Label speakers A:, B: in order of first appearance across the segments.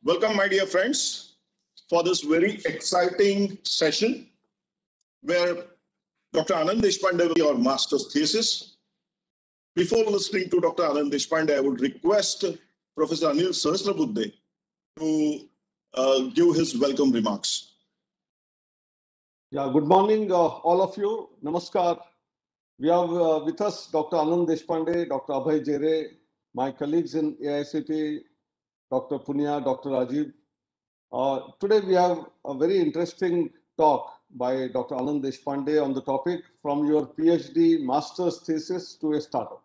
A: Welcome, my dear friends, for this very exciting session where Dr. Anand Deshpande will be our master's thesis. Before listening to Dr. Anand Deshpande, I would request Professor Anil Sahasrabudhe to give his welcome remarks.
B: Yeah, good morning, all of you. Namaskar. We have with us Dr. Anand Deshpande, Dr. Abhay Jere, my colleagues in AICT, Dr. Punya, Dr. Rajiv. Today we have a very interesting talk by Dr. Anand Deshpande on the topic from your PhD Masters Thesis to a startup.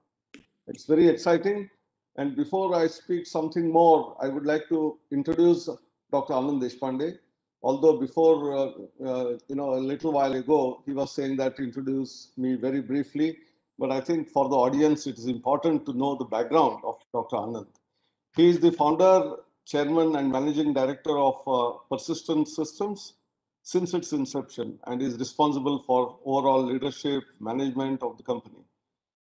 B: It's very exciting. And before I speak something more, I would like to introduce Dr. Anand Deshpande. Although before, a little while ago, he was saying that to introduce me very briefly. But I think for the audience, it is important to know the background of Dr. Anand. He is the founder, chairman, and managing director of Persistent Systems since its inception and is responsible for overall leadership, management of the company.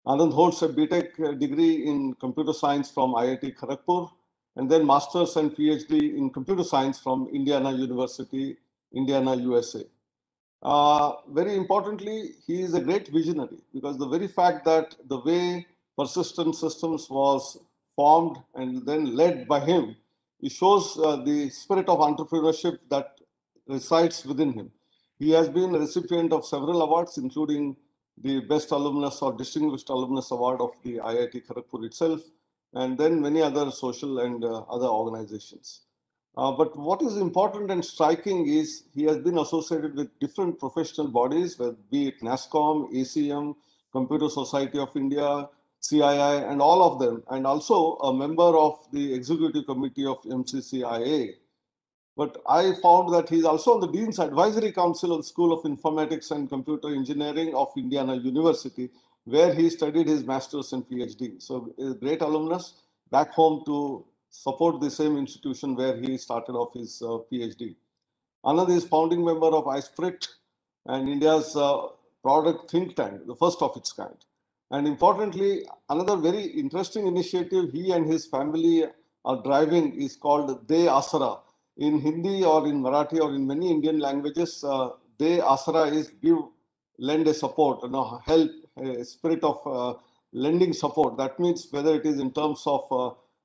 B: Anand holds a BTech degree in computer science from IIT Kharagpur and then master's and PhD in computer science from Indiana University, Indiana, USA. Very importantly, he is a great visionary because the very fact that the way Persistent Systems was formed and then led by him, it shows the spirit of entrepreneurship that resides within him. He has been a recipient of several awards, including the Best Alumnus or Distinguished Alumnus Award of the IIT Kharagpur itself, and then many other social and other organizations. But what is important and striking is he has been associated with different professional bodies, be it NASSCOM, ACM, Computer Society of India, CII, and all of them, and also a member of the executive committee of MCCIA. But I found that he's also on the Dean's Advisory Council of the School of Informatics and Computer Engineering of Indiana University, where he studied his master's and PhD. So a great alumnus back home to support the same institution where he started off his PhD. Anand is founding member of iSprit and India's product think tank, the first of its kind. And importantly, another very interesting initiative he and his family are driving is called De Asara. In Hindi or in Marathi or in many Indian languages, De Asara is give, lend a support, help, a spirit of lending support. That means whether it is in terms of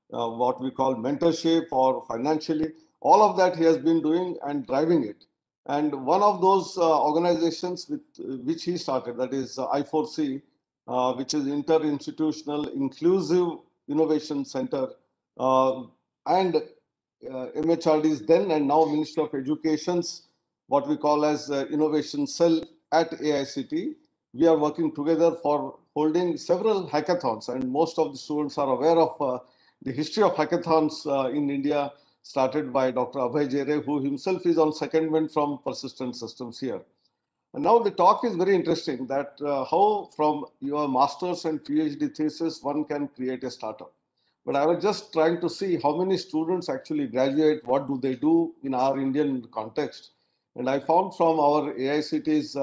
B: what we call mentorship or financially, all of that he has been doing and driving it. And one of those organizations with which he started, that is I4C, which is Interinstitutional Inclusive Innovation Center, and MHRD's then and now Minister of Education's what we call as Innovation Cell at AICT. We are working together for holding several hackathons, and most of the students are aware of the history of hackathons in India, started by Dr. Abhay Jere, who himself is on secondment from Persistent Systems here. And now the talk is very interesting, that how from your master's and PhD thesis, one can create a startup. But I was just trying to see how many students actually graduate, what do they do in our Indian context. And I found from our AICT's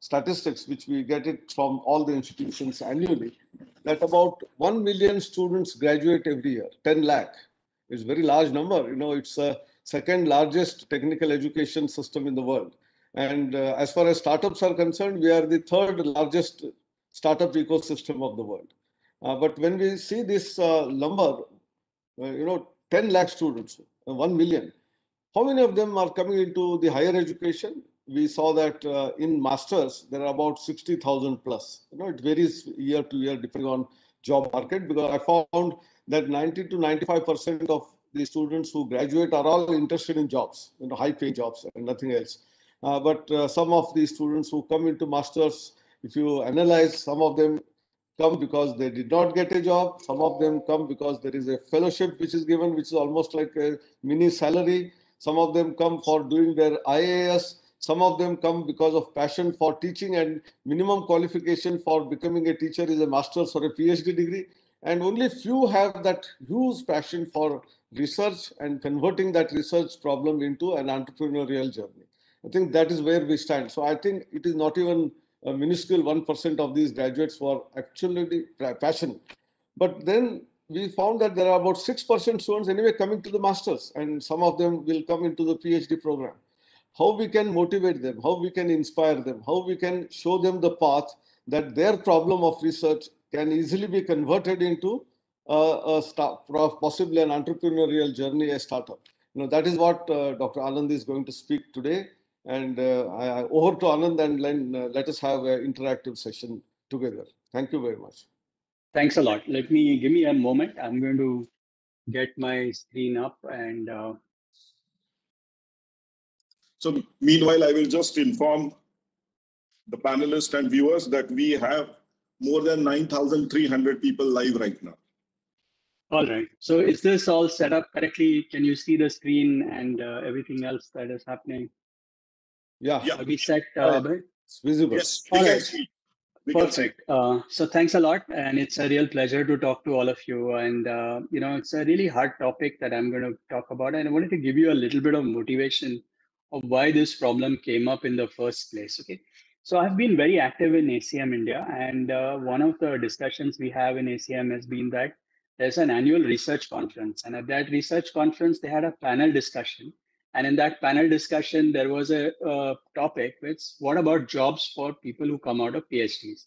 B: statistics, which we get it from all the institutions annually, that about 1 million students graduate every year, 10 lakh. It's a very large number. It's the second largest technical education system in the world. And as far as startups are concerned, we are the third largest startup ecosystem of the world. But when we see this number, 10 lakh students, 1 million, how many of them are coming into the higher education? We saw that in masters, there are about 60,000 plus. It varies year to year depending on job market, because I found that 90 to 95% of the students who graduate are all interested in jobs, high paying jobs and nothing else. But some of the students who come into masters, if you analyze, some of them come because they did not get a job. Some of them come because there is a fellowship which is given, which is almost like a mini salary. Some of them come for doing their IAS. Some of them come because of passion for teaching, and minimum qualification for becoming a teacher is a master's or a PhD degree. And only few have that huge passion for research and converting that research problem into an entrepreneurial journey. I think that is where we stand. So I think it is not even a minuscule 1% of these graduates who are actually passionate. But then we found that there are about 6% students anyway coming to the masters, and some of them will come into the PhD program. How we can motivate them, how we can inspire them, how we can show them the path that their problem of research can easily be converted into possibly an entrepreneurial journey, a startup. That is what Dr. Anand is going to speak today. And over to Anand, and let us have an interactive session together. Thank you very much.
C: Thanks a lot. Give me a moment. I'm going to get my screen up and.
A: So meanwhile, I will just inform the panelists and viewers that we have more than 9,300 people live right now.
C: All right. So is this all set up correctly? Can you see the screen and everything else that is happening?
B: Yeah.
C: Are we set?
B: It's visible.
A: Yes, we can see.
C: Perfect. So thanks a lot. And it's a real pleasure to talk to all of you. And, it's a really hard topic that I'm going to talk about. And I wanted to give you a little bit of motivation of why this problem came up in the first place. Okay. So I've been very active in ACM India. And one of the discussions we have in ACM has been that there's an annual research conference. And at that research conference, they had a panel discussion. And in that panel discussion, there was a topic, which what about jobs for people who come out of PhDs?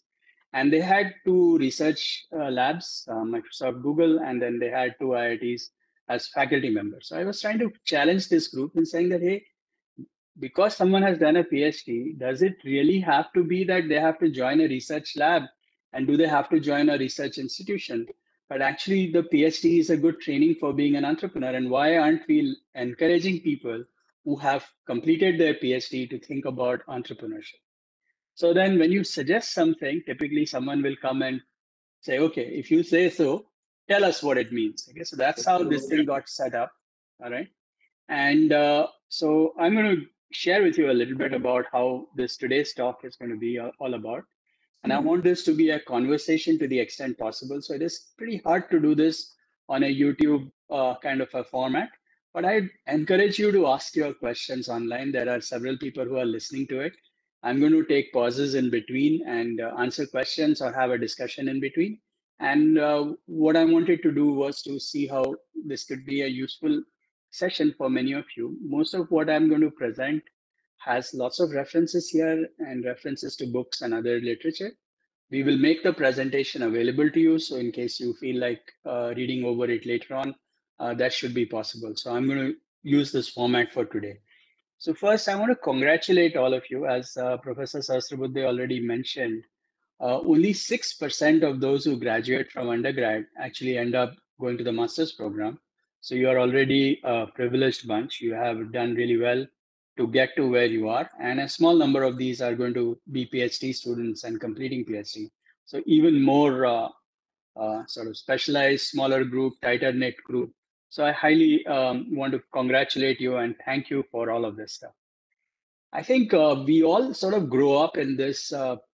C: And they had two research labs, Microsoft, Google, and then they had two IITs as faculty members. So I was trying to challenge this group in saying that, hey, because someone has done a PhD, does it really have to be that they have to join a research lab? And do they have to join a research institution? But actually, the PhD is a good training for being an entrepreneur. And why aren't we encouraging people who have completed their PhD to think about entrepreneurship? So then when you suggest something, typically someone will come and say, okay, if you say so, tell us what it means. Okay, so that's how this thing got set up. All right. And so I'm going to share with you a little bit about how this today's talk is going to be all about. And I want this to be a conversation to the extent possible. So it is pretty hard to do this on a YouTube kind of a format, but I encourage you to ask your questions online. There are several people who are listening to it. I'm going to take pauses in between and answer questions or have a discussion in between. And what I wanted to do was to see how this could be a useful session for many of you. Most of what I'm going to present has lots of references here and references to books and other literature. We will make the presentation available to you. So in case you feel like reading over it later on, that should be possible. So I'm going to use this format for today. So first, I want to congratulate all of you. As Professor Sahasrabudhe already mentioned, only 6% of those who graduate from undergrad actually end up going to the master's program. So you are already a privileged bunch. You have done really well to get to where you are. And a small number of these are going to be PhD students and completing PhD. So even more sort of specialized, smaller group, tighter knit group. So I highly want to congratulate you and thank you for all of this stuff. I think we all sort of grow up in this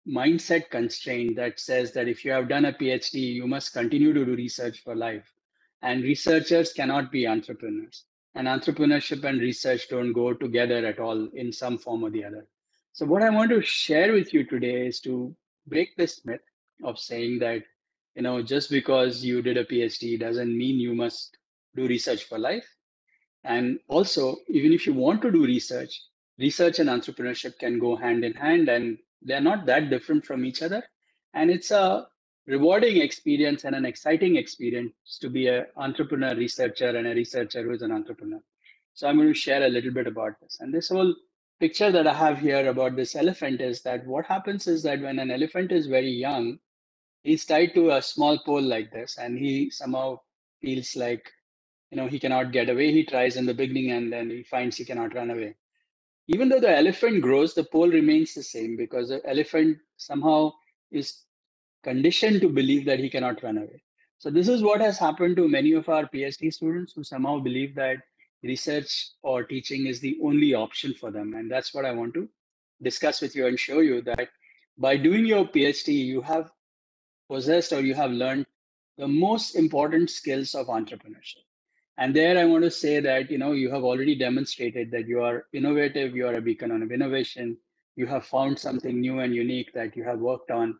C: mindset constraint that says that if you have done a PhD, you must continue to do research for life. And researchers cannot be entrepreneurs. And entrepreneurship and research don't go together at all in some form or the other. So what I want to share with you today is to break this myth of saying that, just because you did a PhD doesn't mean you must do research for life. And also, even if you want to do research, research and entrepreneurship can go hand in hand, and they're not that different from each other. And it's a rewarding experience and an exciting experience to be an entrepreneur researcher and a researcher who is an entrepreneur. So I'm going to share a little bit about this. And this whole picture that I have here about this elephant is that what happens is that when an elephant is very young, he's tied to a small pole like this, and he somehow feels like he cannot get away. He tries in the beginning and then he finds he cannot run away. Even though the elephant grows, the pole remains the same because the elephant somehow is conditioned to believe that he cannot run away. So this is what has happened to many of our PhD students who somehow believe that research or teaching is the only option for them. And that's what I want to discuss with you and show you that by doing your PhD, you have possessed or you have learned the most important skills of entrepreneurship. And there I want to say that, you have already demonstrated that you are innovative, you are a beacon of innovation, you have found something new and unique that you have worked on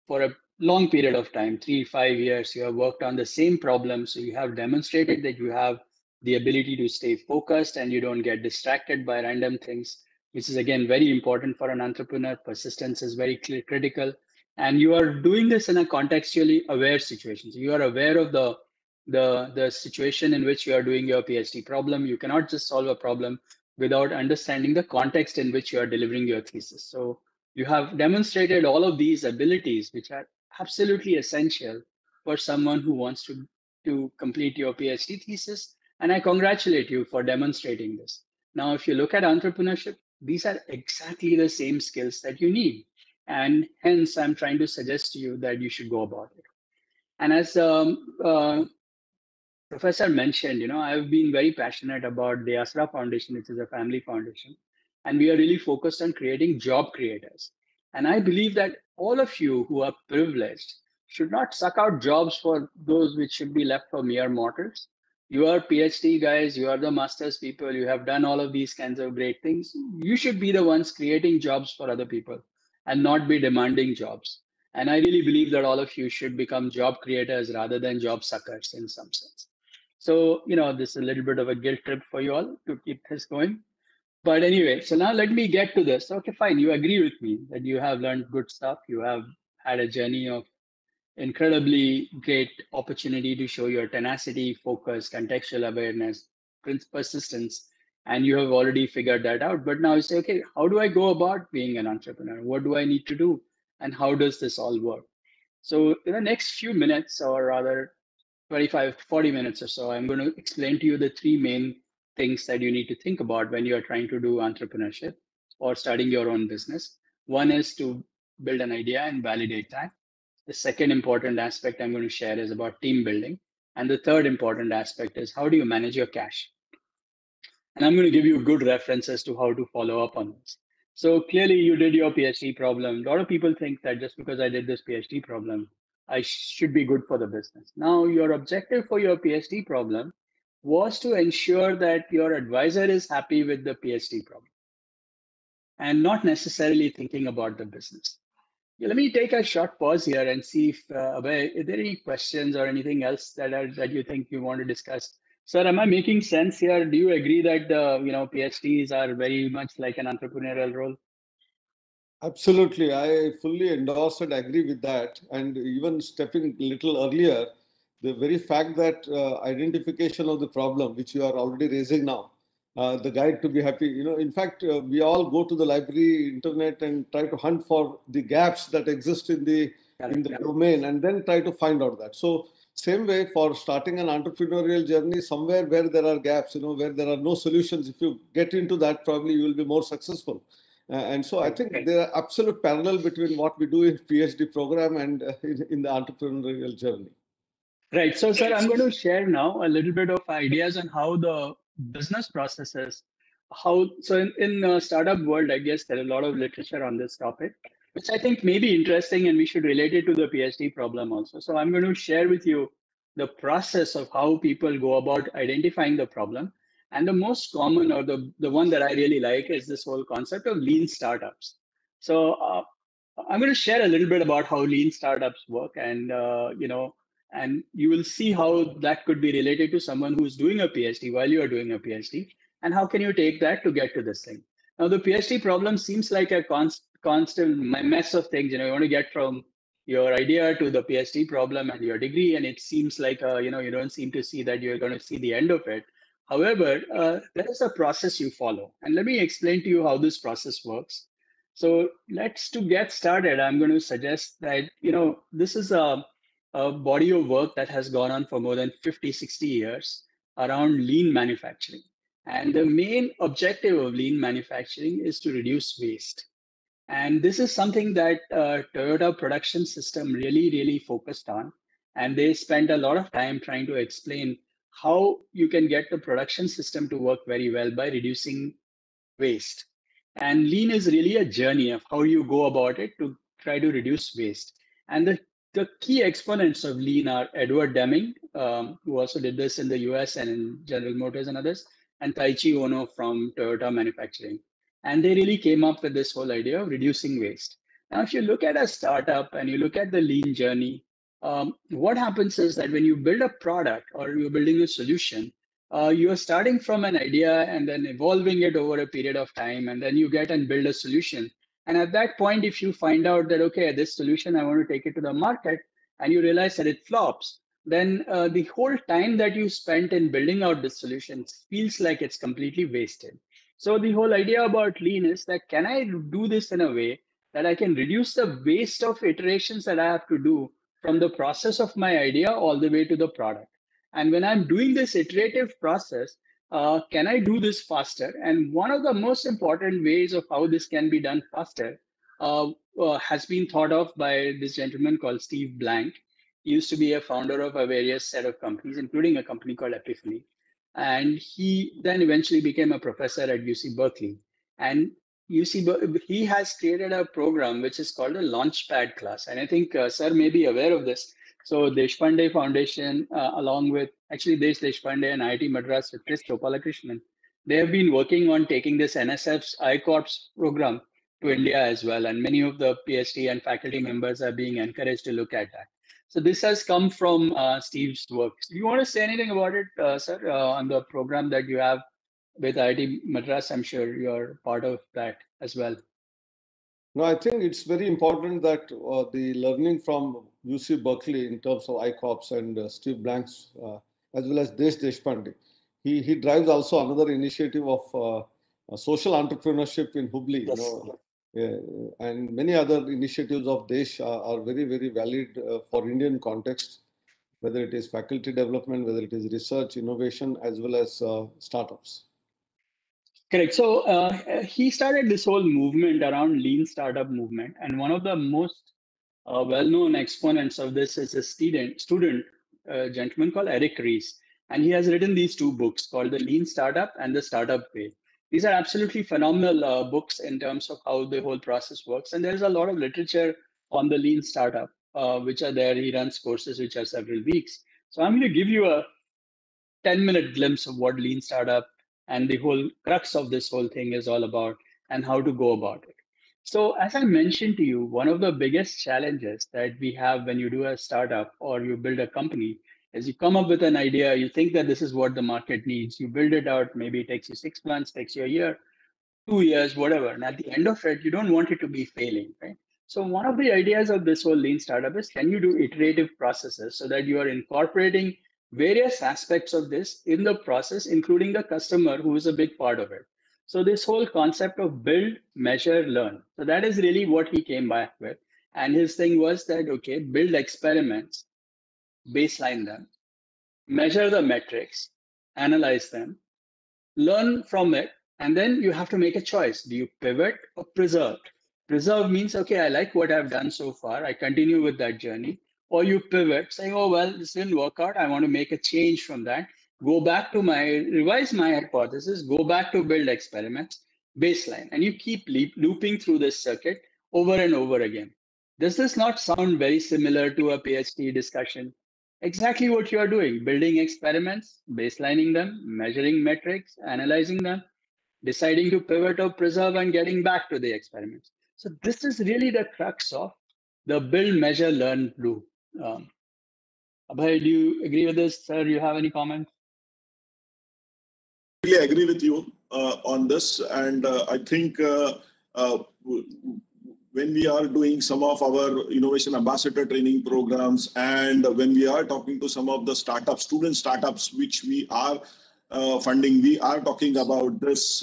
C: for a long period of time, 3-5 years, you have worked on the same problem. So you have demonstrated that you have the ability to stay focused and you don't get distracted by random things, which is again very important for an entrepreneur. Persistence is very critical. And you are doing this in a contextually aware situation. So you are aware of the situation in which you are doing your PhD problem. You cannot just solve a problem without understanding the context in which you are delivering your thesis. So you have demonstrated all of these abilities, which are absolutely essential for someone who wants to complete your PhD thesis. And I congratulate you for demonstrating this. Now, if you look at entrepreneurship, these are exactly the same skills that you need. And hence, I'm trying to suggest to you that you should go about it. And as Professor mentioned, I've been very passionate about the Asra Foundation, which is a family foundation. And we are really focused on creating job creators. And I believe that all of you who are privileged should not suck out jobs for those which should be left for mere mortals. You are PhD guys, you are the master's people, you have done all of these kinds of great things. You should be the ones creating jobs for other people and not be demanding jobs. And I really believe that all of you should become job creators rather than job suckers in some sense. So, this is a little bit of a guilt trip for you all to keep this going. But anyway, so now let me get to this. Okay, fine. You agree with me that you have learned good stuff. You have had a journey of incredibly great opportunity to show your tenacity, focus, contextual awareness, persistence, and you have already figured that out. But now you say, okay, how do I go about being an entrepreneur? What do I need to do? And how does this all work? So in the next few minutes, or rather 25, 40 minutes or so, I'm going to explain to you the three main things that you need to think about when you're trying to do entrepreneurship or starting your own business. One is to build an idea and validate that. The second important aspect I'm going to share is about team building. And the third important aspect is how do you manage your cash? And I'm going to give you good references to how to follow up on this. So clearly you did your PhD problem. A lot of people think that just because I did this PhD problem, I should be good for the business. Now, your objective for your PhD problem was to ensure that your advisor is happy with the PhD problem and not necessarily thinking about the business. Yeah, let me take a short pause here and see if, Abhay, are there any questions or anything else that you think you want to discuss? Sir, am I making sense here? Do you agree that PhDs are very much like an entrepreneurial role?
B: Absolutely. I fully endorse and agree with that. And even stepping a little earlier, the very fact that identification of the problem, which you are already raising now, the guide to be happy, in fact, we all go to the library, internet, and try to hunt for the gaps that exist in the domain, and then try to find out that. So same way for starting an entrepreneurial journey, somewhere where there are gaps, where there are no solutions, if you get into that, probably you will be more successful. And so I think there are absolute parallel between what we do in PhD program and in the entrepreneurial journey.
C: Right. So, sir, I'm going to share now a little bit of ideas on how the business processes, in startup world, I guess there are a lot of literature on this topic, which I think may be interesting and we should relate it to the PhD problem also. So I'm going to share with you the process of how people go about identifying the problem. And the most common or the one that I really like is this whole concept of lean startups. So I'm going to share a little bit about how lean startups work and you will see how that could be related to someone who's doing a PhD while you are doing a PhD. And how can you take that to get to this thing? Now, the PhD problem seems like a constant mess of things. You want to get from your idea to the PhD problem and your degree. And it seems like, you don't seem to see that you're going to see the end of it. However, there is a process you follow. And let me explain to you how this process works. So to get started, I'm going to suggest that, this is a body of work that has gone on for more than 50, 60 years around lean manufacturing. And the main objective of lean manufacturing is to reduce waste. And this is something that Toyota production system really, really focused on. And they spent a lot of time trying to explain how you can get the production system to work very well by reducing waste. And lean is really a journey of how you go about it to try to reduce waste. And the key exponents of lean are Edward Deming, who also did this in the US and in General Motors and others, and Taiichi Ohno from Toyota Manufacturing. And they really came up with this whole idea of reducing waste. Now, if you look at a startup and you look at the lean journey, what happens is that when you build a product or you're building a solution, you're starting from an idea and then evolving it over a period of time, and then you get and build a solution. And at that point, if you find out that, okay, this solution, I want to take it to the market, and you realize that it flops, then the whole time that you spent in building out this solution feels like it's completely wasted. So the whole idea about lean is that, can I do this in a way that I can reduce the waste of iterations that I have to do from the process of my idea all the way to the product. And when I'm doing this iterative process, can I do this faster? And one of the most important ways of how this can be done faster has been thought of by this gentleman called Steve Blank. He used to be a founder of a various set of companies, including a company called Epiphany. And he then eventually became a professor at UC Berkeley. And he has created a program which is called a Launchpad class. And I think sir may be aware of this. So Deshpande Foundation, along with actually Desh Deshpande and IIT Madras with Chris Gopalakrishnan, they have been working on taking this NSF's I-Corps program to India as well. And many of the PhD and faculty members are being encouraged to look at that. So this has come from Steve's work. Do you want to say anything about it, sir, on the program that you have with IIT Madras? I'm sure you're part of that as well.
B: No, I think it's very important that the learning from UC Berkeley in terms of ICOPS and Steve Blank's, as well as Desh Deshpande, he drives also another initiative of social entrepreneurship in Hubli.
C: Yes.
B: And many other initiatives of Desh are very, very valid for Indian context, whether it is faculty development, whether it is research, innovation, as well as startups.
C: Correct. So he started this whole movement around lean startup movement. And one of the most well-known exponents of this is a student gentleman called Eric Reese. And he has written these two books called The Lean Startup and The Startup Way. These are absolutely phenomenal books in terms of how the whole process works. And there's a lot of literature on the lean startup, which are there. He runs courses which are several weeks. So I'm going to give you a 10-minute glimpse of what lean startup and the whole crux of this whole thing is all about and how to go about it. So as I mentioned to you, one of the biggest challenges that we have when you do a startup or you build a company is you come up with an idea, you think that this is what the market needs, you build it out, maybe it takes you 6 months, takes you a year, 2 years, whatever. And at the end of it, you don't want it to be failing, right? So one of the ideas of this whole lean startup is, can you do iterative processes so that you are incorporating various aspects of this in the process, including the customer, who is a big part of it. So this whole concept of build, measure, learn. So that is really what he came back with. And his thing was that, okay, build experiments, baseline them, measure the metrics, analyze them, learn from it, and then you have to make a choice. Do you pivot or preserve? Preserve means, okay, I like what I've done so far, I continue with that journey. Or you pivot, saying, oh, well, this didn't work out, I want to make a change from that, go back to revise my hypothesis, go back to build experiments, baseline. And you keep looping through this circuit over and over again. Does this not sound very similar to a PhD discussion? Exactly what you are doing, building experiments, baselining them, measuring metrics, analyzing them, deciding to pivot or preserve, and getting back to the experiments. So this is really the crux of the build, measure, learn, do. Abhay, do you agree with this, sir? Do you have any comments?
A: I really agree with you on this. And I think when we are doing some of our innovation ambassador training programs, and when we are talking to some of the startups, student startups, which we are funding, we are talking about this.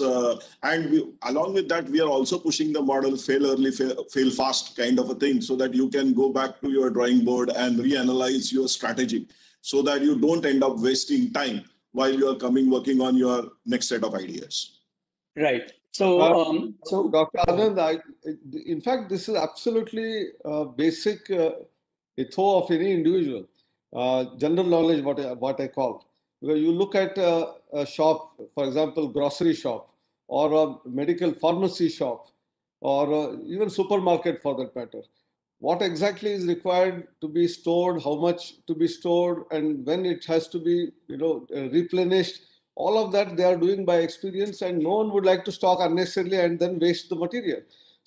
A: And along with that, we are also pushing the model fail early, fail fast kind of a thing, so that you can go back to your drawing board and reanalyze your strategy, so that you don't end up wasting time while you are working on your next set of ideas.
C: Right. So,
B: Dr. Anand, in fact, this is absolutely basic ethos of any individual. General knowledge, what I call. Because you look at a shop, for example, grocery shop, or a medical pharmacy shop, or even supermarket for that matter. What exactly is required to be stored, how much to be stored, and when it has to be, replenished. All of that they are doing by experience, and no one would like to stock unnecessarily and then waste the material.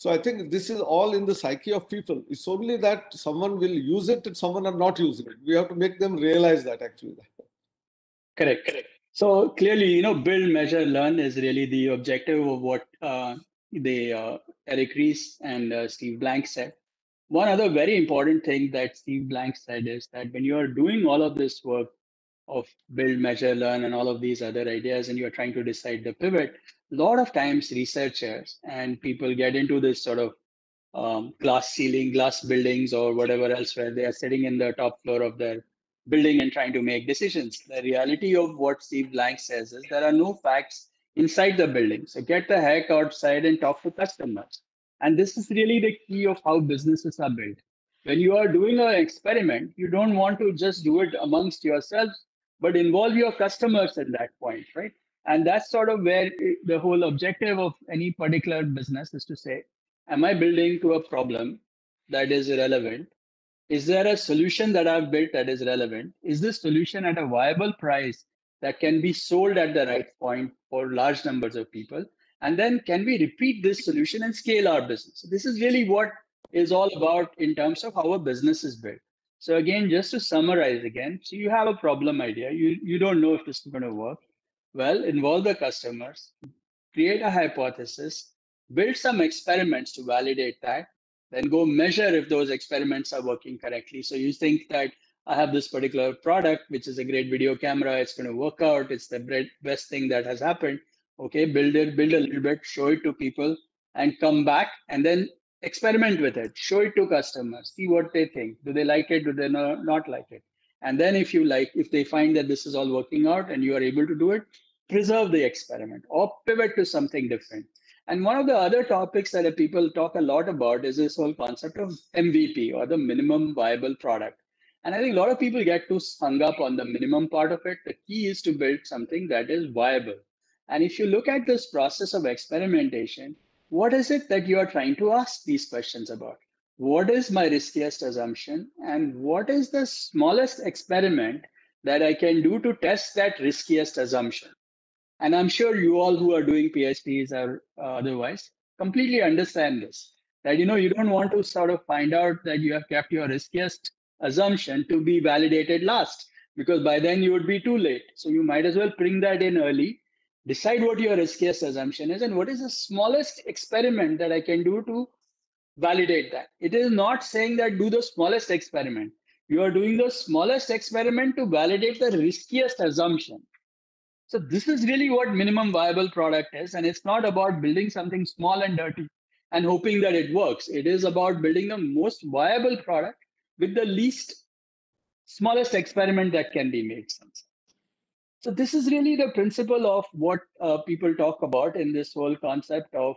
B: So I think this is all in the psyche of people. It's only that someone will use it and someone are not using it. We have to make them realize that actually.
C: Correct. So clearly, build, measure, learn is really the objective of what Eric Reese and Steve Blank said. One other very important thing that Steve Blank said is that when you are doing all of this work of build, measure, learn, and all of these other ideas, and you're trying to decide the pivot, a lot of times researchers and people get into this sort of glass ceiling, glass buildings, or whatever else, where they are sitting in the top floor of their building and trying to make decisions. The reality of what Steve Blank says is there are no facts inside the building. So get the heck outside and talk to customers. And this is really the key of how businesses are built. When you are doing an experiment, you don't want to just do it amongst yourselves, but involve your customers at that point, right? And that's sort of where the whole objective of any particular business is to say, am I building to a problem that is irrelevant? Is there a solution that I've built that is relevant? Is this solution at a viable price that can be sold at the right point for large numbers of people? And then can we repeat this solution and scale our business? So this is really what is all about in terms of how a business is built. So again, just to summarize again, so you have a problem idea. You don't know if this is going to work. Well, involve the customers, create a hypothesis, build some experiments to validate that, then go measure if those experiments are working correctly. So you think that I have this particular product, which is a great video camera, it's going to work out, it's the best thing that has happened. Okay, build a little bit, show it to people, and come back and then experiment with it, show it to customers, see what they think. Do they like it? Do they not like it? And then if they find that this is all working out and you are able to do it, preserve the experiment or pivot to something different. And one of the other topics that people talk a lot about is this whole concept of MVP, or the minimum viable product. And I think a lot of people get too hung up on the minimum part of it. The key is to build something that is viable. And if you look at this process of experimentation, what is it that you are trying to ask these questions about? What is my riskiest assumption? And what is the smallest experiment that I can do to test that riskiest assumption? And I'm sure you all who are doing PhDs or otherwise completely understand this, that you don't want to sort of find out that you have kept your riskiest assumption to be validated last, because by then you would be too late. So you might as well bring that in early, decide what your riskiest assumption is, and what is the smallest experiment that I can do to validate that. It is not saying that do the smallest experiment. You are doing the smallest experiment to validate the riskiest assumption. So this is really what minimum viable product is. And it's not about building something small and dirty and hoping that it works. It is about building the most viable product with the least smallest experiment that can be made. So this is really the principle of what people talk about in this whole concept of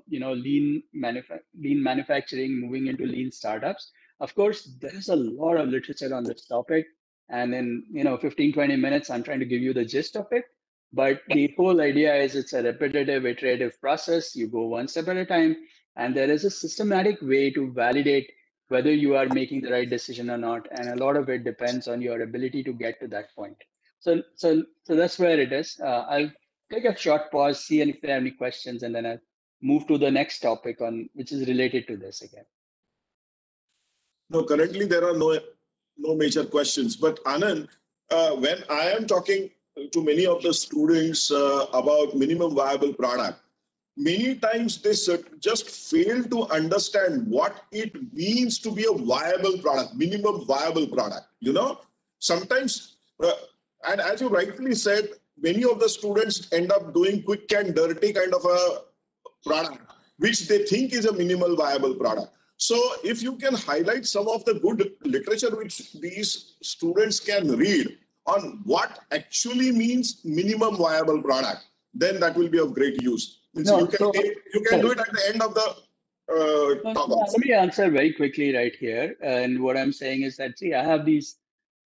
C: lean manufacturing, moving into lean startups. Of course, there is a lot of literature on this topic. And in 15-20 minutes, I'm trying to give you the gist of it. But the whole idea is it's a repetitive, iterative process. You go one step at a time, and there is a systematic way to validate whether you are making the right decision or not. And a lot of it depends on your ability to get to that point. So that's where it is. I'll take a short pause, see if there are any questions, and then I'll move to the next topic which is related to this again.
A: No, currently there are no major questions. But Anand, when I am talking to many of the students about minimum viable product, many times they just fail to understand what it means to be a viable product, minimum viable product. Sometimes, and as you rightly said, many of the students end up doing quick and dirty kind of a product, which they think is a minimal viable product. So if you can highlight some of the good literature which these students can read on what actually means minimum viable product, then that will be of great use. You can do it at the end of the talk.
C: Let me answer very quickly right here. And what I'm saying is that, I have these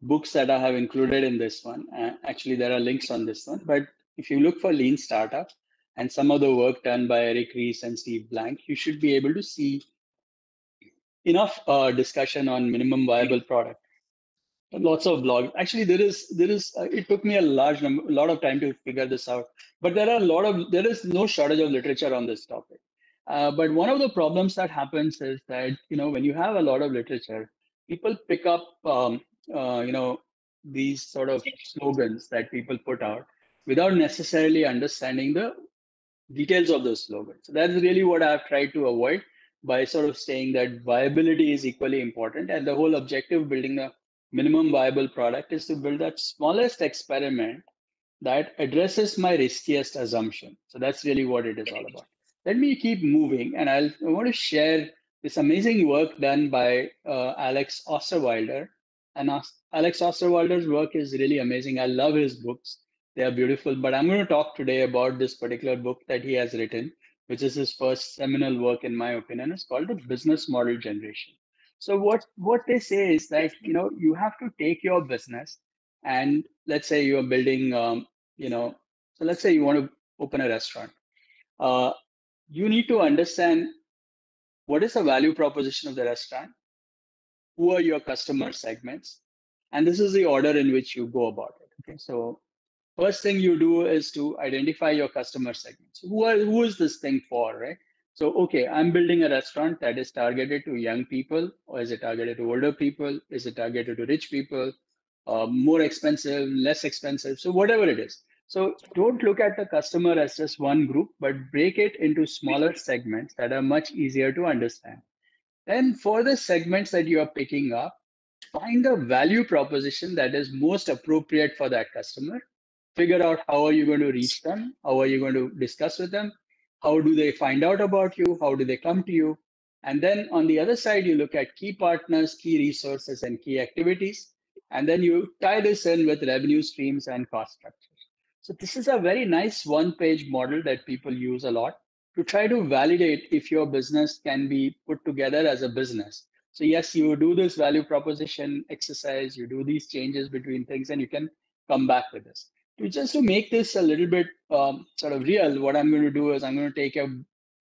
C: books that I have included in this one. Actually, there are links on this one. But if you look for lean startup and some of the work done by Eric Reese and Steve Blank, you should be able to see enough discussion on minimum viable product. Lots of blogs. Actually, there is. It took me a lot of time to figure this out. But there is no shortage of literature on this topic. But one of the problems that happens is that, when you have a lot of literature, people pick up, these sort of slogans that people put out without necessarily understanding the details of those slogans. So that's really what I've tried to avoid by sort of saying that viability is equally important. And the whole objective of building a minimum viable product is to build that smallest experiment that addresses my riskiest assumption. So that's really what it is all about. Let me keep moving, and I want to share this amazing work done by Alex Osterwalder. And Alex Osterwalder's work is really amazing. I love his books. They are beautiful. But I'm going to talk today about this particular book that he has written, which is his first seminal work, in my opinion. It's called The Business Model Generation. So what they say is that, you have to take your business, and let's say you are building so let's say you want to open a restaurant. You need to understand what is the value proposition of the restaurant, who are your customer segments, and this is the order in which you go about it. Okay, so first thing you do is to identify your customer segments. Who is this thing for, right? So, okay, I'm building a restaurant that is targeted to young people, or is it targeted to older people? Is it targeted to rich people? More expensive, less expensive? So whatever it is. So don't look at the customer as just one group, but break it into smaller segments that are much easier to understand. Then for the segments that you are picking up, find a value proposition that is most appropriate for that customer. Figure out how are you going to reach them, how are you going to discuss with them, how do they find out about you, how do they come to you. And then on the other side, you look at key partners, key resources, and key activities. And then you tie this in with revenue streams and cost structures. So this is a very nice one-page model that people use a lot to try to validate if your business can be put together as a business. So yes, you do this value proposition exercise, you do these changes between things, and you can come back with this. Just to make this a little bit sort of real, what I'm going to do is I'm going to take a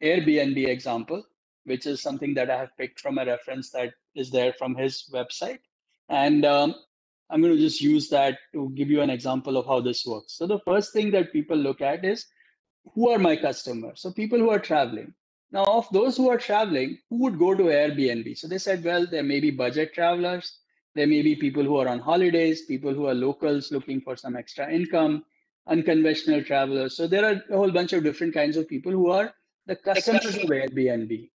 C: Airbnb example, which is something that I have picked from a reference that is there from his website. And I'm going to just use that to give you an example of how this works. So the first thing that people look at is, who are my customers? So people who are traveling. Now, of those who are traveling, who would go to Airbnb? So they said, well, there may be budget travelers. There may be people who are on holidays, people who are locals looking for some extra income, unconventional travelers. So there are a whole bunch of different kinds of people who are the customers of Airbnb.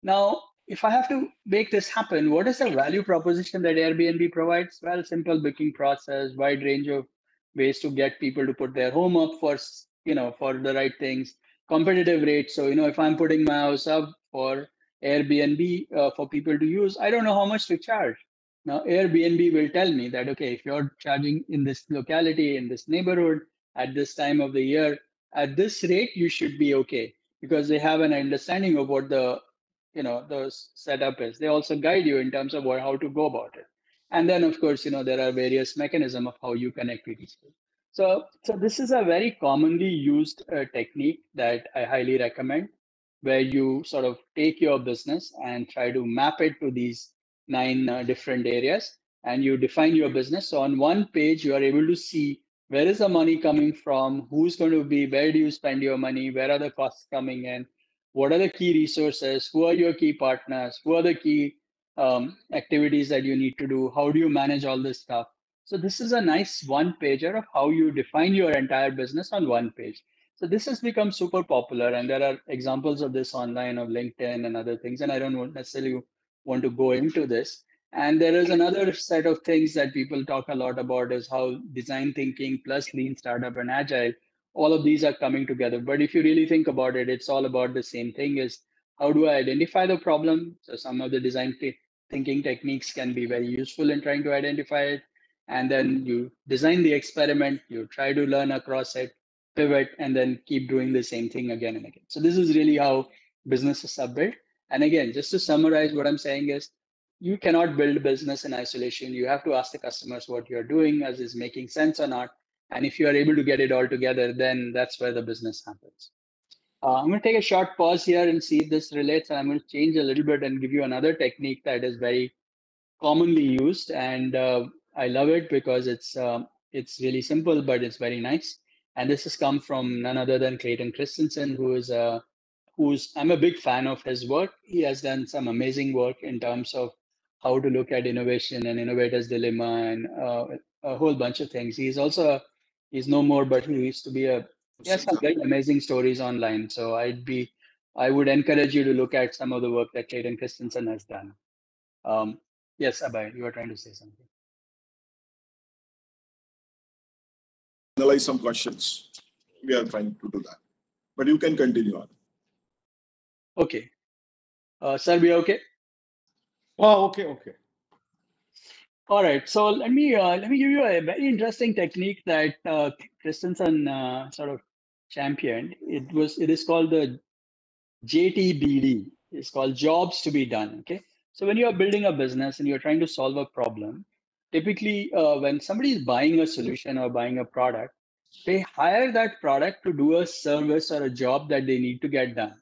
C: Now, if I have to make this happen, what is the value proposition that Airbnb provides? Well, simple booking process, wide range of ways to get people to put their home up for, for the right things, competitive rates. So, if I'm putting my house up for Airbnb for people to use, I don't know how much to charge. Now, Airbnb will tell me that, okay, if you're charging in this locality, in this neighborhood, at this time of the year, at this rate, you should be okay, because they have an understanding of what the setup is. They also guide you in terms of how to go about it. And then, of course, there are various mechanisms of how you connect with each other. So this is a very commonly used technique that I highly recommend, where you sort of take your business and try to map it to these 9 different areas, and you define your business. So on one page, you are able to see where is the money coming from, who's going to be, where do you spend your money, where are the costs coming in, what are the key resources, who are your key partners, who are the key activities that you need to do, how do you manage all this stuff. So this is a nice one pager of how you define your entire business on one page. So this has become super popular, and there are examples of this online of LinkedIn and other things, and I don't necessarily want to go into this. And there is another set of things that people talk a lot about, is how design thinking plus lean startup and agile, all of these are coming together. But if you really think about it, it's all about the same thing: is how do I identify the problem? So some of the design thinking techniques can be very useful in trying to identify it. And then you design the experiment, you try to learn across it, pivot, and then keep doing the same thing again and again. So this is really how businesses are built. And again, just to summarize, what I'm saying is, you cannot build business in isolation. You have to ask the customers what you're doing, as is making sense or not. And if you are able to get it all together, then that's where the business happens. I'm going to take a short pause here and see if this relates. And I'm going to change a little bit and give you another technique that is very commonly used. And I love it because it's really simple, but it's very nice. And this has come from none other than Clayton Christensen, who is a I'm a big fan of his work. He has done some amazing work in terms of how to look at innovation and innovator's dilemma and a whole bunch of things. He's no more, but he used to be he has some very amazing stories online. So I would encourage you to look at some of the work that Clayton Christensen has done. Yes, Abhay, you were trying to say something.
A: Analyze some questions. We are trying to do that, but you can continue on.
C: Okay. Sir, we okay?
B: Oh, okay.
C: All right. So let me give you a very interesting technique that Christensen sort of championed. It is called the JTBD. It's called jobs to be done. Okay. So when you are building a business and you're trying to solve a problem, typically when somebody is buying a solution or buying a product, they hire that product to do a service or a job that they need to get done.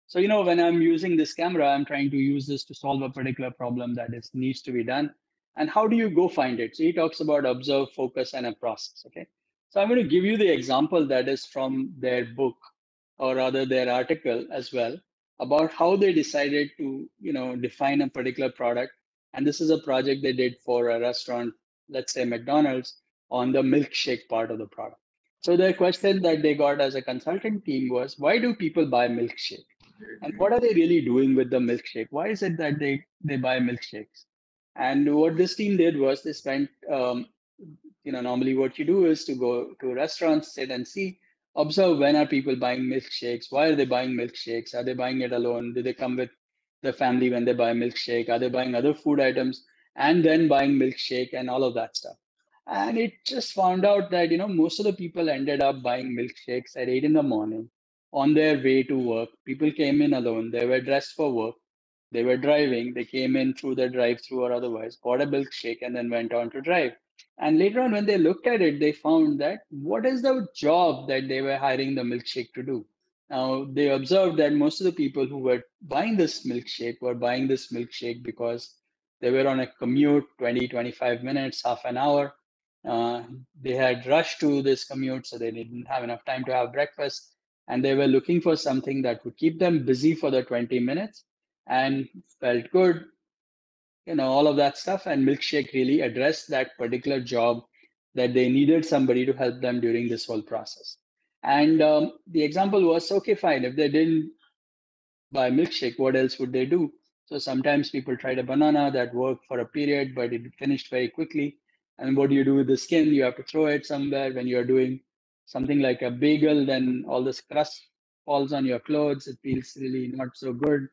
C: So, when I'm using this camera, I'm trying to use this to solve a particular problem that needs to be done. And how do you go find it? So he talks about observe, focus, and a process. Okay. So I'm going to give you the example that is from their book, or rather their article as well, about how they decided to, define a particular product. And this is a project they did for a restaurant, let's say McDonald's, on the milkshake part of the product. So the question that they got as a consultant team was, why do people buy milkshake? And what are they really doing with the milkshake? Why is it that they buy milkshakes? And what this team did was they spent, normally what you do is to go to restaurants, sit and see, observe when are people buying milkshakes? Why are they buying milkshakes? Are they buying it alone? Do they come with the family when they buy milkshake? Are they buying other food items and then buying milkshake and all of that stuff? And it just found out that, most of the people ended up buying milkshakes at 8 in the morning on their way to work. People came in alone. They were dressed for work. They were driving. They came in through the drive-through or otherwise, bought a milkshake, and then went on to drive. And later on, when they looked at it, they found that what is the job that they were hiring the milkshake to do? Now, they observed that most of the people who were buying this milkshake were buying this milkshake because they were on a commute, 20, 25 minutes, half an hour. They had rushed to this commute, so they didn't have enough time to have breakfast. And they were looking for something that would keep them busy for the 20 minutes and felt good, all of that stuff. And milkshake really addressed that particular job that they needed somebody to help them during this whole process. And the example was, okay, fine, if they didn't buy milkshake, what else would they do? So sometimes people tried a banana that worked for a period, but it finished very quickly. And what do you do with the skin? You have to throw it somewhere. When you're doing something like a bagel, then all this crust falls on your clothes. It feels really not so good.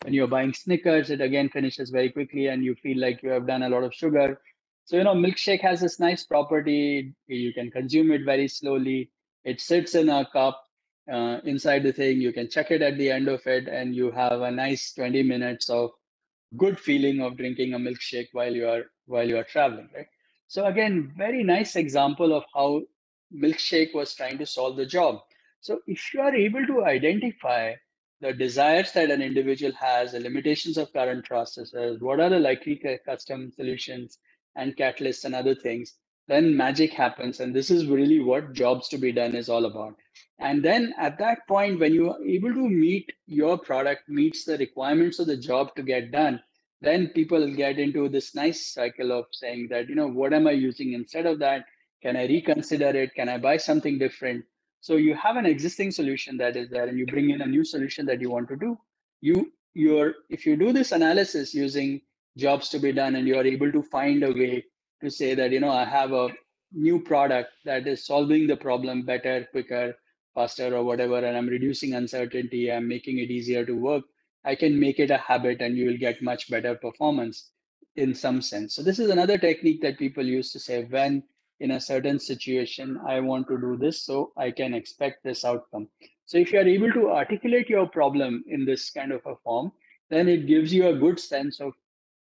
C: When you're buying Snickers, it again finishes very quickly and you feel like you have done a lot of sugar. So, milkshake has this nice property. You can consume it very slowly. It sits in a cup inside the thing. You can check it at the end of it, and you have a nice 20 minutes of good feeling of drinking a milkshake while you are traveling, right? So again, very nice example of how milkshake was trying to solve the job. So if you are able to identify the desires that an individual has, the limitations of current processes, what are the likely custom solutions and catalysts and other things, then magic happens. And this is really what jobs to be done is all about. And then at that point, when you are able to meet your product meets the requirements of the job to get done, then people get into this nice cycle of saying that, what am I using instead of that? Can I reconsider it? Can I buy something different? So you have an existing solution that is there and you bring in a new solution that you want to do. If you do this analysis using jobs to be done and you are able to find a way to say that, I have a new product that is solving the problem better, quicker, faster, or whatever, and I'm reducing uncertainty, I'm making it easier to work, I can make it a habit and you will get much better performance in some sense. So this is another technique that people use to say, when in a certain situation, I want to do this, so I can expect this outcome. So if you are able to articulate your problem in this kind of a form, then it gives you a good sense of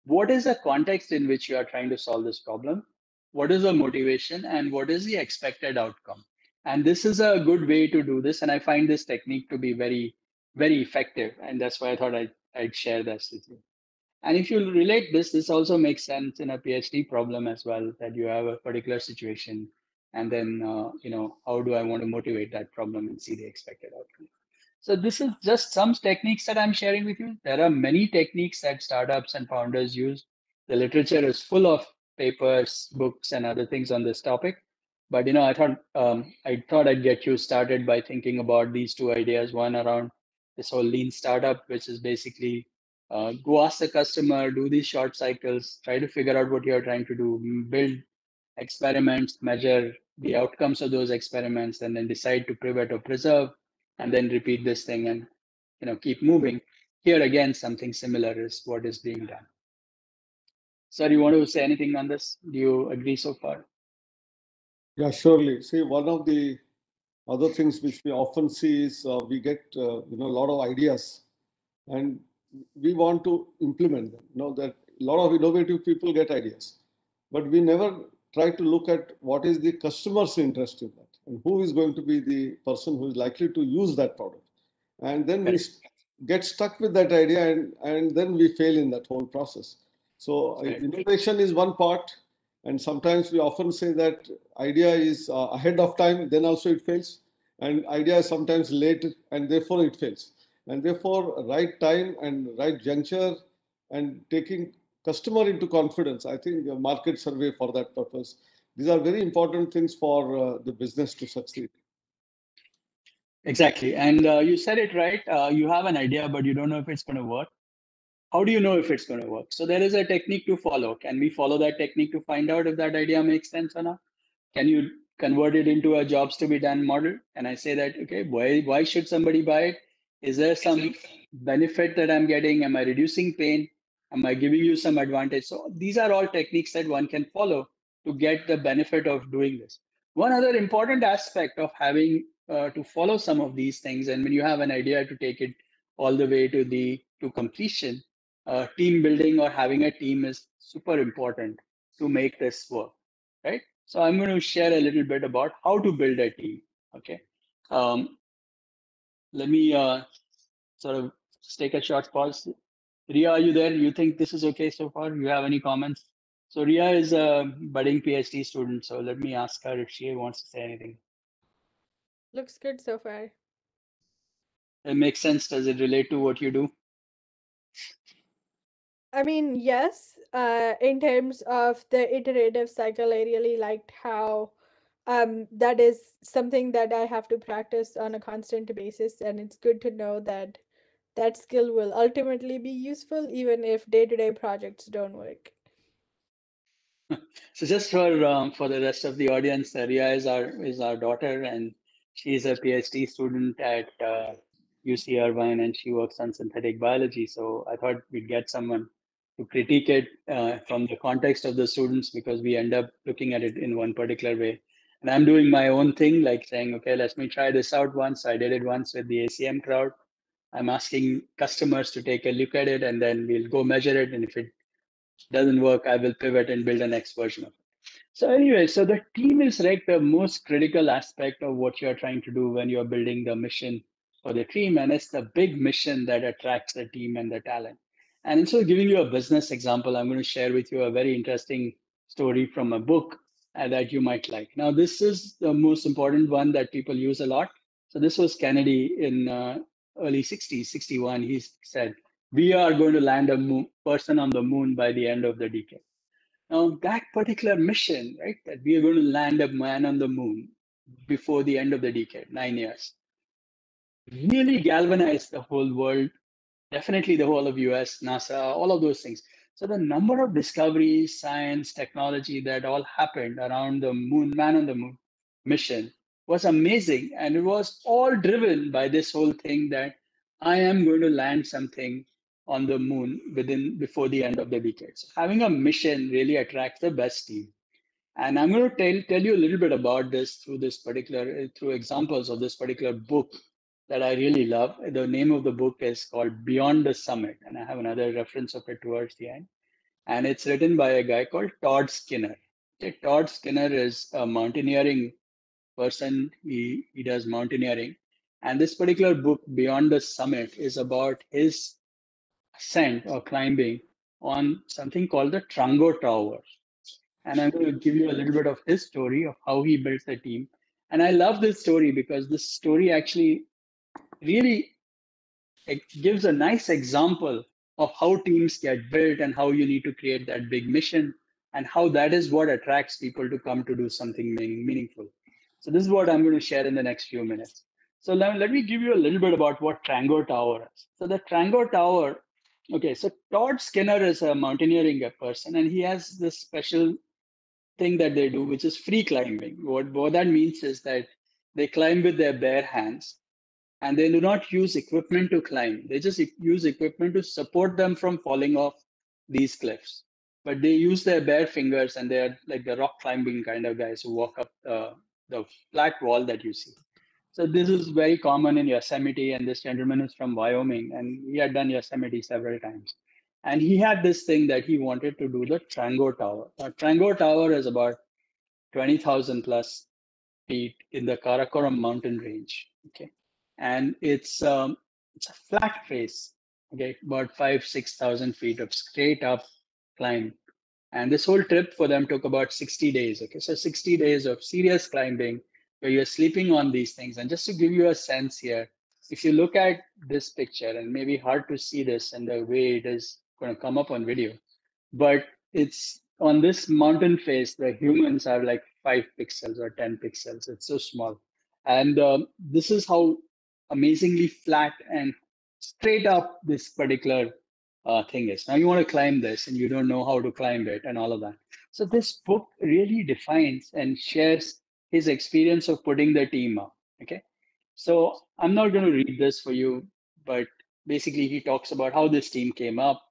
C: what is the context in which you are trying to solve this problem, what is the motivation, and what is the expected outcome. And this is a good way to do this. And I find this technique to be very, very effective. And that's why I thought I'd share this with you. And if you relate this also makes sense in a PhD problem as well, that you have a particular situation. And then, how do I want to motivate that problem and see the expected outcome? So this is just some techniques that I'm sharing with you. There are many techniques that startups and founders use. The literature is full of papers, books, and other things on this topic. But I thought I'd get you started by thinking about these two ideas. One around this whole lean startup, which is basically go ask the customer, do these short cycles, try to figure out what you're trying to do, build experiments, measure the outcomes of those experiments, and then decide to pivot or preserve, and then repeat this thing and keep moving. Here again, something similar is what is being done. Sir, you want to say anything on this? Do you agree so far?
B: Yeah, surely. See, one of the other things which we often see is we get a lot of ideas, and we want to implement them. That a lot of innovative people get ideas, but we never try to look at what is the customer's interest in that and who is going to be the person who is likely to use that product. And then we get stuck with that idea, and then we fail in that whole process. So innovation is one part, and sometimes we often say that idea is ahead of time, then also it fails, and idea is sometimes late, and therefore it fails. And therefore, right time and right juncture and taking customer into confidence, I think a market survey for that purpose, these are very important things for the business to succeed.
C: Exactly. And you said it right. You have an idea, but you don't know if it's going to work. How do you know if it's going to work? So there is a technique to follow. Can we follow that technique to find out if that idea makes sense or not? Can you convert it into a jobs to be done model? And I say that, okay, why should somebody buy it? Is there some benefit that I'm getting? Am I reducing pain? Am I giving you some advantage? So these are all techniques that one can follow to get the benefit of doing this. One other important aspect of having to follow some of these things, and when you have an idea, to take it all the way to completion, team building or having a team is super important to make this work, right? So I'm going to share a little bit about how to build a team. Okay, let me sort of just take a short pause. Ria, are you there? You think this is okay so far? You have any comments? So Ria is a budding PhD student, so let me ask her if she wants to say anything.
D: Looks good so far.
C: It makes sense. Does it relate to what you do?
D: I mean, yes, in terms of the iterative cycle, I really liked how that is something that I have to practice on a constant basis. And it's good to know that that skill will ultimately be useful, even if day-to-day projects don't work.
C: So just for the rest of the audience, Ria is our daughter, and she's a PhD student at UC Irvine, and she works on synthetic biology. So I thought we'd get someone to critique it from the context of the students, because we end up looking at it in one particular way. And I'm doing my own thing, like saying, okay, let me try this out once. I did it once with the ACM crowd. I'm asking customers to take a look at it, and then we'll go measure it. And if it doesn't work, I will pivot and build the next version of it. So anyway, so the team is like the most critical aspect of what you're trying to do when you're building the mission for the team. And it's the big mission that attracts the team and the talent. And instead of giving you a business example, I'm going to share with you a very interesting story from a book that you might like. Now, this is the most important one that people use a lot. So this was Kennedy in early 60s, 61. He said, we are going to land a person on the moon by the end of the decade. Now, that particular mission, right, that we are going to land a man on the moon before the end of the decade, 9 years, really galvanized the whole world, definitely the whole of US, NASA, all of those things. So the number of discoveries, science, technology that all happened around the moon, man on the moon mission was amazing. And it was all driven by this whole thing that I am going to land something on the moon before the end of the decade. So having a mission really attracts the best team. And I'm going to tell you a little bit about this through examples of this particular book that I really love. The name of the book is called Beyond the Summit, and I have another reference of it towards the end. And it's written by a guy called Todd Skinner. Okay, Todd Skinner is a mountaineering person. He does mountaineering. And this particular book, Beyond the Summit, is about his ascent or climbing on something called the Trago Tower. And I'm going to give you a little bit of his story of how he built the team. And I love this story because this story actually really it gives a nice example of how teams get built and how you need to create that big mission and how that is what attracts people to come to do something meaningful. So this is what I'm going to share in the next few minutes. So let me give you a little bit about what Trago Tower is. So the Trago Tower, okay, so Todd Skinner is a mountaineering person, and he has this special thing that they do, which is free climbing. What that means is that they climb with their bare hands, and they do not use equipment to climb. They just use equipment to support them from falling off these cliffs. But they use their bare fingers, and they're like the rock climbing kind of guys who walk up the flat wall that you see. So this is very common in Yosemite, and this gentleman is from Wyoming, and he had done Yosemite several times. And he had this thing that he wanted to do, the Trago Tower. Now, Trago Tower is about 20,000 plus feet in the Karakoram mountain range. Okay, and it's a flat face. Okay, about 6,000 feet of straight up climb, and this whole trip for them took about 60 days. Okay, so 60 days of serious climbing where you're sleeping on these things. And just to give you a sense here, if you look at this picture, and maybe hard to see this and the way it is going to come up on video, but it's on this mountain face, the humans are like 5 pixels or 10 pixels. It's so small. And this is how amazingly flat and straight up this particular thing is. Now you want to climb this and you don't know how to climb it and all of that. So this book really defines and shares his experience of putting the team up. Okay. So I'm not going to read this for you, but basically he talks about how this team came up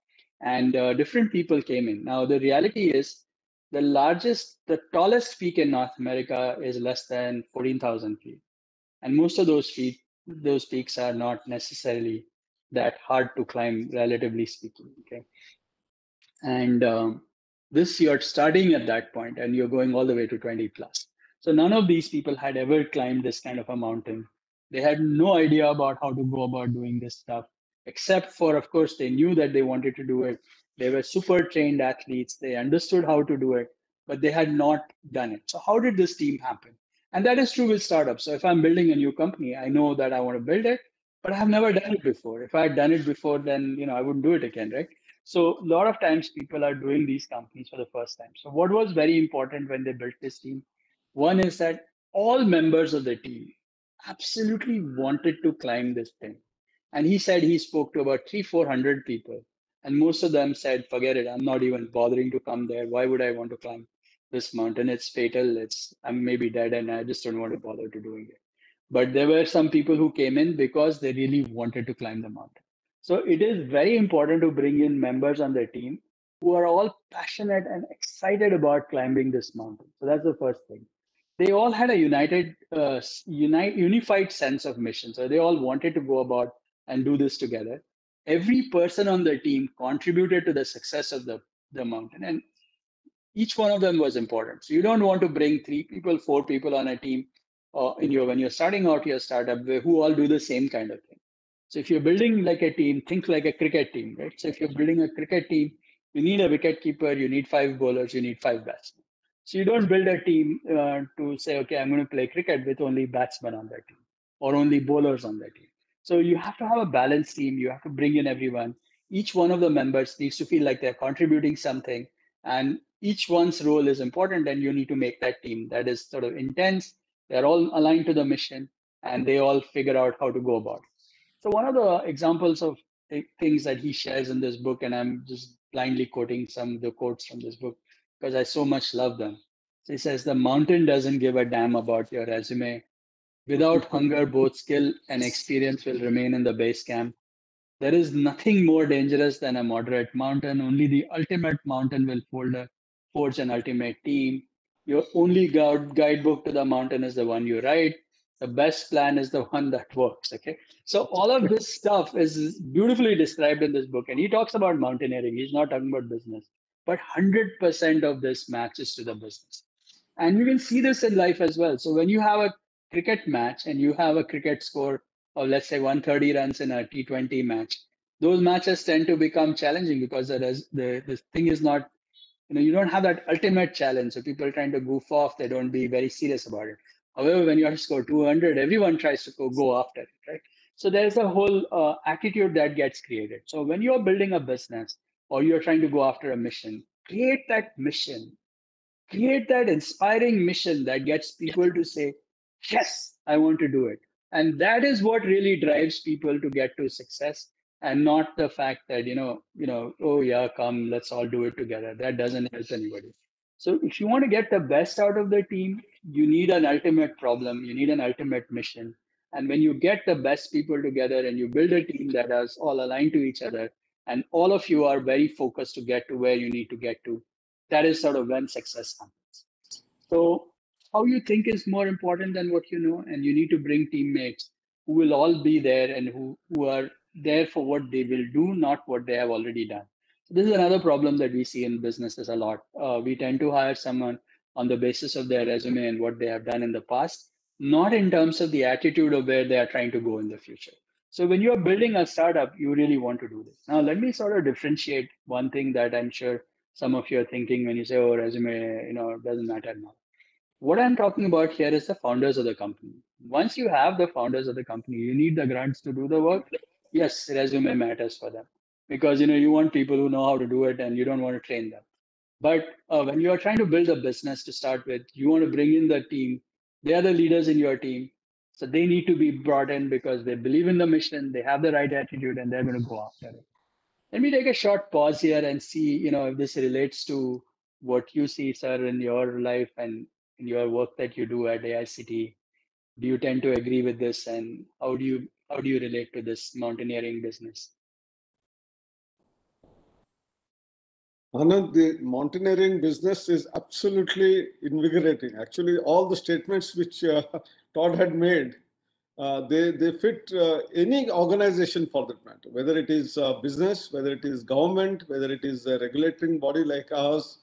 C: and different people came in. Now the reality is the tallest peak in North America is less than 14,000 feet. And most of those peaks are not necessarily that hard to climb, relatively speaking. Okay, and this you're starting at that point, and you're going all the way to 20 plus. So none of these people had ever climbed this kind of a mountain. They had no idea about how to go about doing this stuff, except for, of course, they knew that they wanted to do it. They were super trained athletes. They understood how to do it, but they had not done it. So how did this team happen? And that is true with startups. So if I'm building a new company, I know that I want to build it, but I have never done it before. If I had done it before, then I wouldn't do it again, right? So a lot of times people are doing these companies for the first time. So what was very important when they built this team? One is that all members of the team absolutely wanted to climb this thing. And he said he spoke to about 400 people. And most of them said, forget it, I'm not even bothering to come there. Why would I want to climb this mountain? It's fatal. I'm maybe dead and I just don't want to bother to doing it. But there were some people who came in because they really wanted to climb the mountain. So it is very important to bring in members on the team who are all passionate and excited about climbing this mountain. So that's the first thing. They all had a unified sense of mission. So they all wanted to go about and do this together. Every person on the team contributed to the success of the mountain, and each one of them was important. So you don't want to bring 3 people, 4 people on a team when you're starting out your startup who all do the same kind of thing. So if you're building like a team, think like a cricket team, right? So if you're building a cricket team, you need a wicket keeper, you need 5 bowlers, you need 5 batsmen. So you don't build a team to say, okay, I'm going to play cricket with only batsmen on that team or only bowlers on that team. So you have to have a balanced team. You have to bring in everyone. Each one of the members needs to feel like they're contributing something, and each one's role is important, and you need to make that team that is sort of intense. They're all aligned to the mission, and they all figure out how to go about it. So one of the examples of things that he shares in this book, and I'm just blindly quoting some of the quotes from this book because I so much love them. So he says, the mountain doesn't give a damn about your resume. Without hunger, both skill and experience will remain in the base camp. There is nothing more dangerous than a moderate mountain. Only the ultimate mountain will forge an ultimate team. Your only guidebook to the mountain is the one you write. The best plan is the one that works. Okay. So all of this stuff is beautifully described in this book. And he talks about mountaineering. He's not talking about business. But 100% of this matches to the business. And you can see this in life as well. So when you have a cricket match and you have a cricket score of, let's say, 130 runs in a T20 match, those matches tend to become challenging because the thing is not, you don't have that ultimate challenge. So people trying to goof off, they don't be very serious about it. However, when you have to score 200, everyone tries to go after it, right? So there's a whole attitude that gets created. So when you're building a business or you're trying to go after a mission, create that mission, create that inspiring mission that gets people to say, yes, I want to do it. And that is what really drives people to get to success, and not the fact that, oh yeah, come, let's all do it together. That doesn't help anybody. So if you want to get the best out of the team, you need an ultimate problem, you need an ultimate mission. And when you get the best people together and you build a team that is all aligned to each other, and all of you are very focused to get to where you need to get to, that is sort of when success happens. So how you think is more important than what you know, and you need to bring teammates who will all be there and who are there for what they will do, not what they have already done. So this is another problem that we see in businesses a lot. We tend to hire someone on the basis of their resume and what they have done in the past, not in terms of the attitude of where they are trying to go in the future. So when you're building a startup, you really want to do this. Now, let me sort of differentiate one thing that I'm sure some of you are thinking when you say, oh, resume, it doesn't matter now. What I'm talking about here is the founders of the company. Once you have the founders of the company, you need the grunts to do the work. Yes, resume matters for them because you want people who know how to do it and you don't want to train them. But when you are trying to build a business to start with, you want to bring in the team. They are the leaders in your team. So they need to be brought in because they believe in the mission, they have the right attitude, and they're going to go after it. Let me take a short pause here and see, if this relates to what you see, sir, in your life and in your work that you do at AICT. Do you tend to agree with this, and how do you relate to this mountaineering business?
B: Anand, the mountaineering business is absolutely invigorating. Actually, all the statements which Todd had made, they fit any organization for that matter, whether it is business, whether it is government, whether it is a regulating body like ours,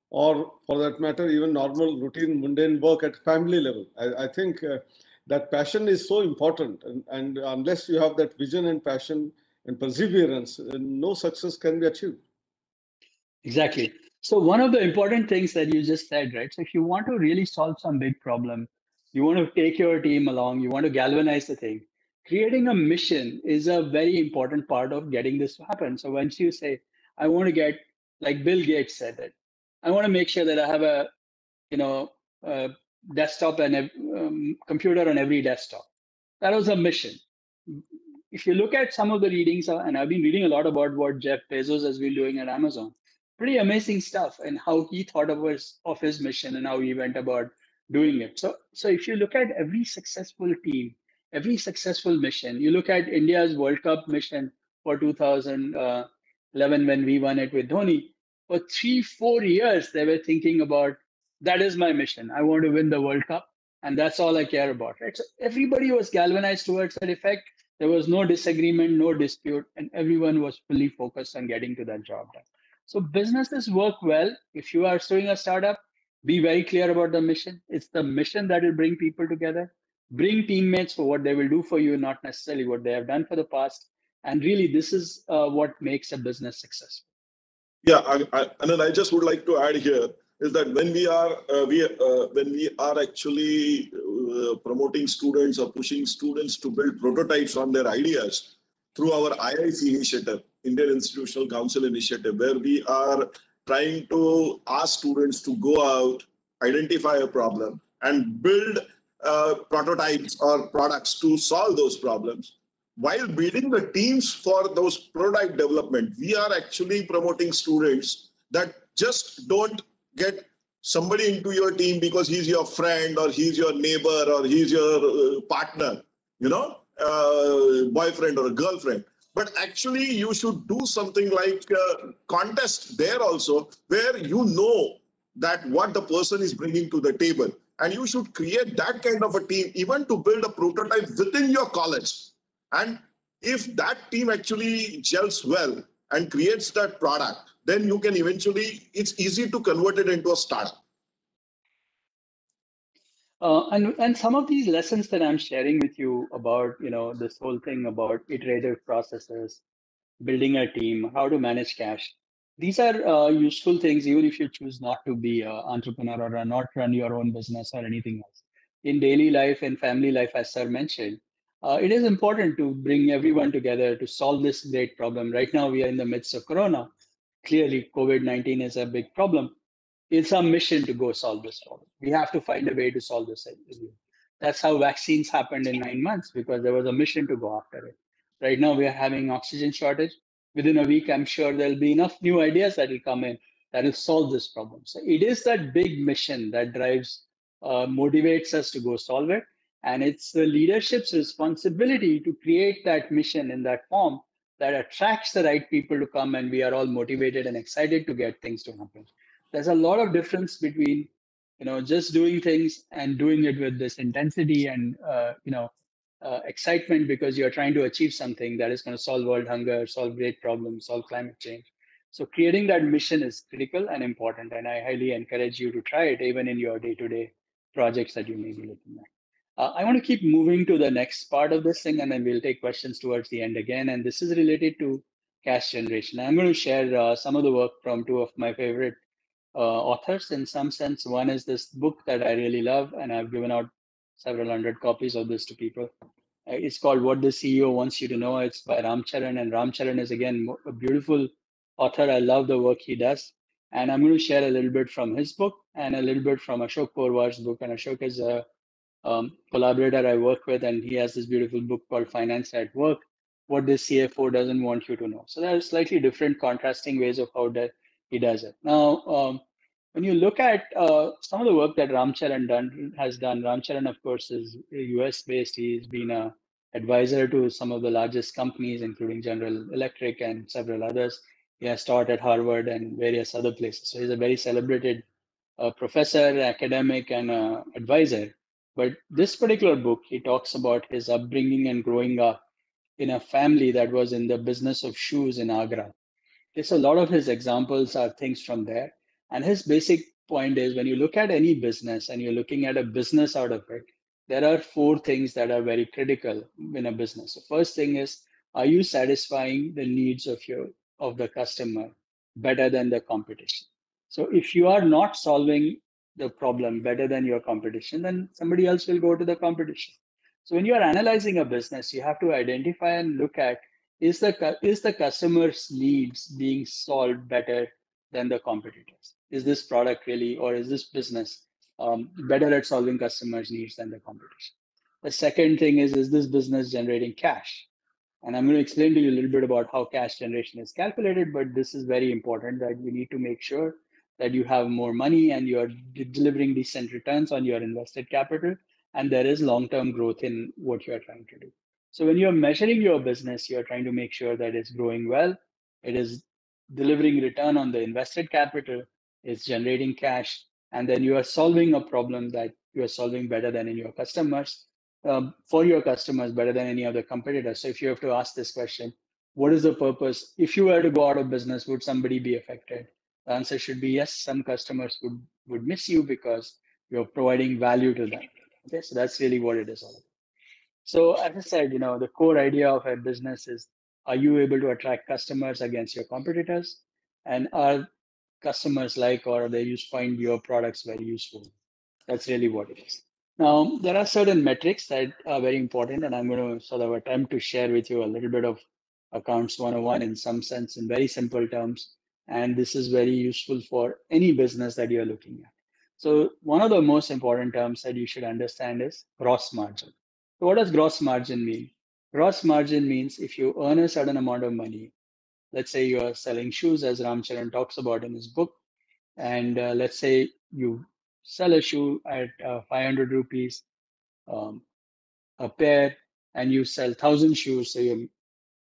B: or for that matter, even normal routine mundane work at family level. I think that passion is so important. And unless you have that vision and passion and perseverance, no success can be achieved.
C: Exactly. So one of the important things that you just said, right? So if you want to really solve some big problem, you want to take your team along, you want to galvanize the thing. Creating a mission is a very important part of getting this to happen. So once you say, I want to get, like Bill Gates said it, I want to make sure that I have a desktop and a computer on every desktop. That was a mission. If you look at some of the readings, and I've been reading a lot about what Jeff Bezos has been doing at Amazon, pretty amazing stuff, and how he thought of his mission and how he went about doing it. So if you look at every successful team, every successful mission, you look at India's World Cup mission for 2011 when we won it with Dhoni. For 3-4 years, they were thinking about, that is my mission. I want to win the World Cup, and that's all I care about. Right? So everybody was galvanized towards that effect. There was no disagreement, no dispute, and everyone was fully focused on getting to that job done. So businesses work well. If you are doing a startup, be very clear about the mission. It's the mission that will bring people together. Bring teammates for what they will do for you, not necessarily what they have done for the past. And really, this is what makes a business successful.
A: Yeah, and then I just would like to add here is that when we are actually promoting students or pushing students to build prototypes on their ideas through our IIC initiative, Indian Institutional Council initiative, where we are trying to ask students to go out, identify a problem, and build prototypes or products to solve those problems. While building the teams for those product development, we are actually promoting students that just don't get somebody into your team because he's your friend or he's your neighbor or he's your partner, boyfriend or a girlfriend. But actually, you should do something like contest there also, where you know that what the person is bringing to the table. And you should create that kind of a team, even to build a prototype within your college. And if that team actually gels well and creates that product, then you can eventually, it's easy to convert it into a startup.
C: And some of these lessons that I'm sharing with you about, this whole thing about iterative processes, building a team, how to manage cash. These are useful things, even if you choose not to be an entrepreneur or not run your own business or anything else. In daily life and family life, as sir mentioned, it is important to bring everyone together to solve this great problem. Right now, we are in the midst of Corona. Clearly, COVID-19 is a big problem. It's our mission to go solve this problem. We have to find a way to solve this issue. That's how vaccines happened in 9 months, because there was a mission to go after it. Right now, we are having oxygen shortage. Within a week, I'm sure there'll be enough new ideas that will come in that will solve this problem. So it is that big mission that drives, motivates us to go solve it. And it's the leadership's responsibility to create that mission in that form that attracts the right people to come, and we are all motivated and excited to get things to happen. There's a lot of difference between, just doing things and doing it with this intensity and, excitement because you're trying to achieve something that is going to solve world hunger, solve great problems, solve climate change. So creating that mission is critical and important, and I highly encourage you to try it even in your day-to-day projects that you may be looking at. I want to keep moving to the next part of this thing, and then we'll take questions towards the end again. And this is related to cash generation. I'm going to share some of the work from two of my favorite authors in some sense. One is this book that I really love, and I've given out several hundred copies of this to people. It's called What the CEO Wants You to Know. It's by Ram Charan, and Ram Charan is, again, a beautiful author. I love the work he does. And I'm going to share a little bit from his book and a little bit from Ashok Porwar's book. And Ashok is a collaborator I work with, and he has this beautiful book called Finance at Work, What the CFO Doesn't Want You to Know. So there are slightly different contrasting ways of how he does it. Now, when you look at some of the work that Ram Charan has done, Ram Charan, of course, is US based. He's been an advisor to some of the largest companies, including General Electric and several others. He has taught at Harvard and various other places. So he's a very celebrated professor, academic, and advisor. But this particular book, he talks about his upbringing and growing up in a family that was in the business of shoes in Agra. Okay, so a lot of his examples are things from there. And his basic point is when you look at any business and you're looking at a business out of it, there are four things that are very critical in a business. The first thing is, are you satisfying the needs of the customer better than the competition? So if you are not solving the problem better than your competition, then somebody else will go to the competition. So when you are analyzing a business, you have to identify and look at, is the customer's needs being solved better than the competitors? Is this product really, or is this business better at solving customers' needs than the competition? The second thing is this business generating cash? And I'm going to explain to you a little bit about how cash generation is calculated, but this is very important that you need to make sure that you have more money and you're delivering decent returns on your invested capital, and there is long-term growth in what you're trying to do. So when you're measuring your business, you're trying to make sure that it's growing well, it is delivering return on the invested capital, it's generating cash, and then you are solving a problem that you are solving better than in your customers, for your customers better than any other competitor. So if you have to ask this question, what is the purpose? If you were to go out of business, would somebody be affected? The answer should be yes. Some customers would miss you because you're providing value to them. Okay, so that's really what it is all about. So as I said, the core idea of a business is, are you able to attract customers against your competitors? And are customers or they find your products very useful? That's really what it is. Now, there are certain metrics that are very important, and I'm going to sort of attempt to share with you a little bit of accounts 101 in some sense, in very simple terms. And this is very useful for any business that you're looking at. So one of the most important terms that you should understand is gross margin. So what does gross margin mean? Gross margin means if you earn a certain amount of money, let's say you're selling shoes, as Ram Charan talks about in his book, and let's say you sell a shoe at 500 rupees a pair, and you sell 1,000 shoes, so you're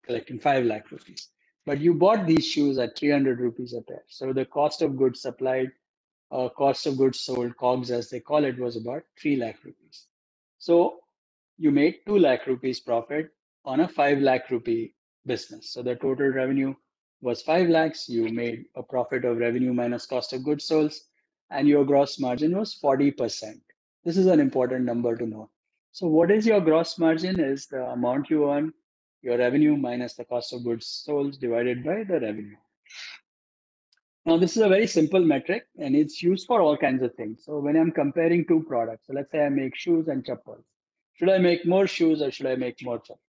C: collecting 5 lakh rupees. But you bought these shoes at 300 rupees a pair. So the cost of goods supplied, cost of goods sold, COGS as they call it, was about 3 lakh rupees. So you made 2 lakh rupees profit on a 5 lakh rupee business. So the total revenue was 5 lakhs. You made a profit of revenue minus cost of goods sold, and your gross margin was 40%. This is an important number to know. So what is your gross margin? Is the amount you earn, your revenue minus the cost of goods sold divided by the revenue. Now, this is a very simple metric, and it's used for all kinds of things. So when I'm comparing two products, so let's say I make shoes and chappals. Should I make more shoes or should I make more chapels?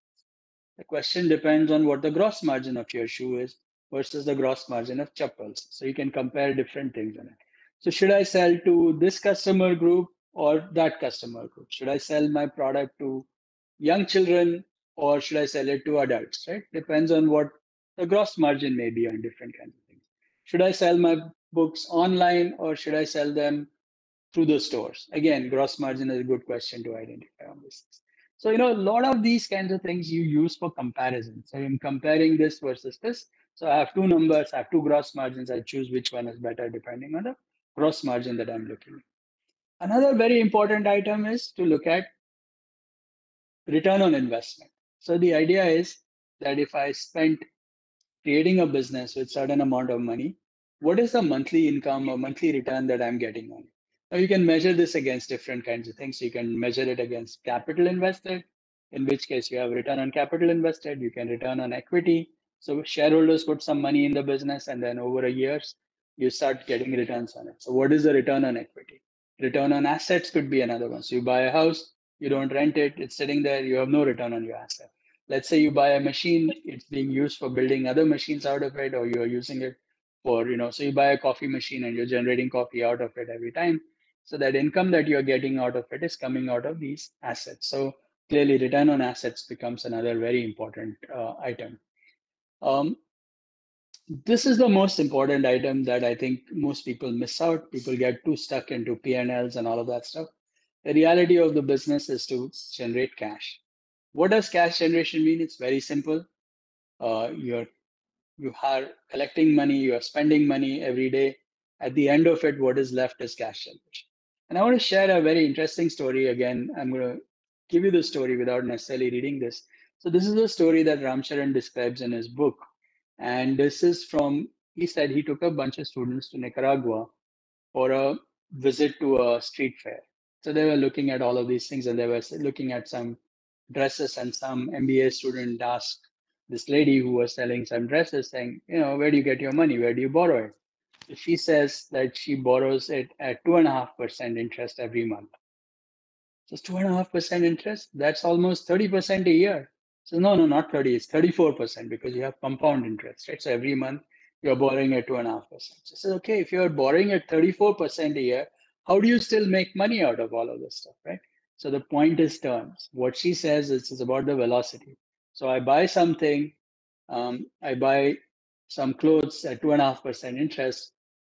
C: The question depends on what the gross margin of your shoe is versus the gross margin of chapels. So you can compare different things in it. So should I sell to this customer group or that customer group? Should I sell my product to young children or should I sell it to adults, right? Depends on what the gross margin may be on different kinds of things. Should I sell my books online or should I sell them through the stores? Again, gross margin is a good question to identify on this. So, a lot of these kinds of things you use for comparison. So I'm comparing this versus this. So I have two numbers, I have two gross margins. I choose which one is better depending on the gross margin that I'm looking at. Another very important item is to look at return on investment. So the idea is that if I spent creating a business with certain amount of money, what is the monthly income or monthly return that I'm getting on it? Now you can measure this against different kinds of things. You can measure it against capital invested, in which case you have return on capital invested, you can return on equity. So shareholders put some money in the business and then over a years, you start getting returns on it. So what is the return on equity? Return on assets could be another one. So you buy a house, you don't rent it, it's sitting there, you have no return on your asset. Let's say you buy a machine, it's being used for building other machines out of it, or you're using it for, so you buy a coffee machine and you're generating coffee out of it every time. So that income that you're getting out of it is coming out of these assets. So clearly return on assets becomes another very important item. This is the most important item that I think most people miss out. People get too stuck into P&Ls and all of that stuff. The reality of the business is to generate cash. What does cash generation mean? It's very simple. You are collecting money, you are spending money every day. At the end of it, what is left is cash generation. And I want to share a very interesting story. Again, I'm going to give you the story without necessarily reading this. So this is a story that Ram Charan describes in his book. And this is from, he said he took a bunch of students to Nicaragua for a visit to a street fair. So they were looking at all of these things and they were looking at some dresses, and some MBA student asked this lady who was selling some dresses saying, where do you get your money? Where do you borrow it? So she says that she borrows it at 2.5% interest every month. So 2.5% interest, that's almost 30% a year. So no, not 30, it's 34% because you have compound interest, right? So every month you're borrowing at 2.5%. So I said, okay, if you're borrowing at 34% a year, how do you still make money out of all of this stuff, right? So the point is terms. What she says is about the velocity. So I buy something, I buy some clothes at 2.5% interest.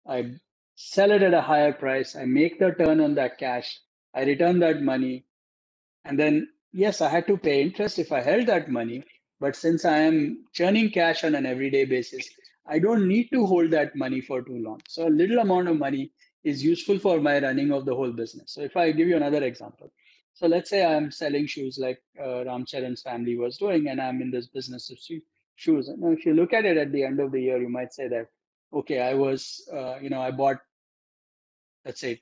C: I sell it at a higher price. I make the turn on that cash. I return that money. And then, yes, I had to pay interest if I held that money. But since I am churning cash on an everyday basis, I don't need to hold that money for too long. So a little amount of money is useful for my running of the whole business. So if I give you another example. So let's say I'm selling shoes like Ram Charan's family was doing, and I'm in this business of shoes. And now if you look at it at the end of the year, you might say that, okay, I was, I bought, let's say,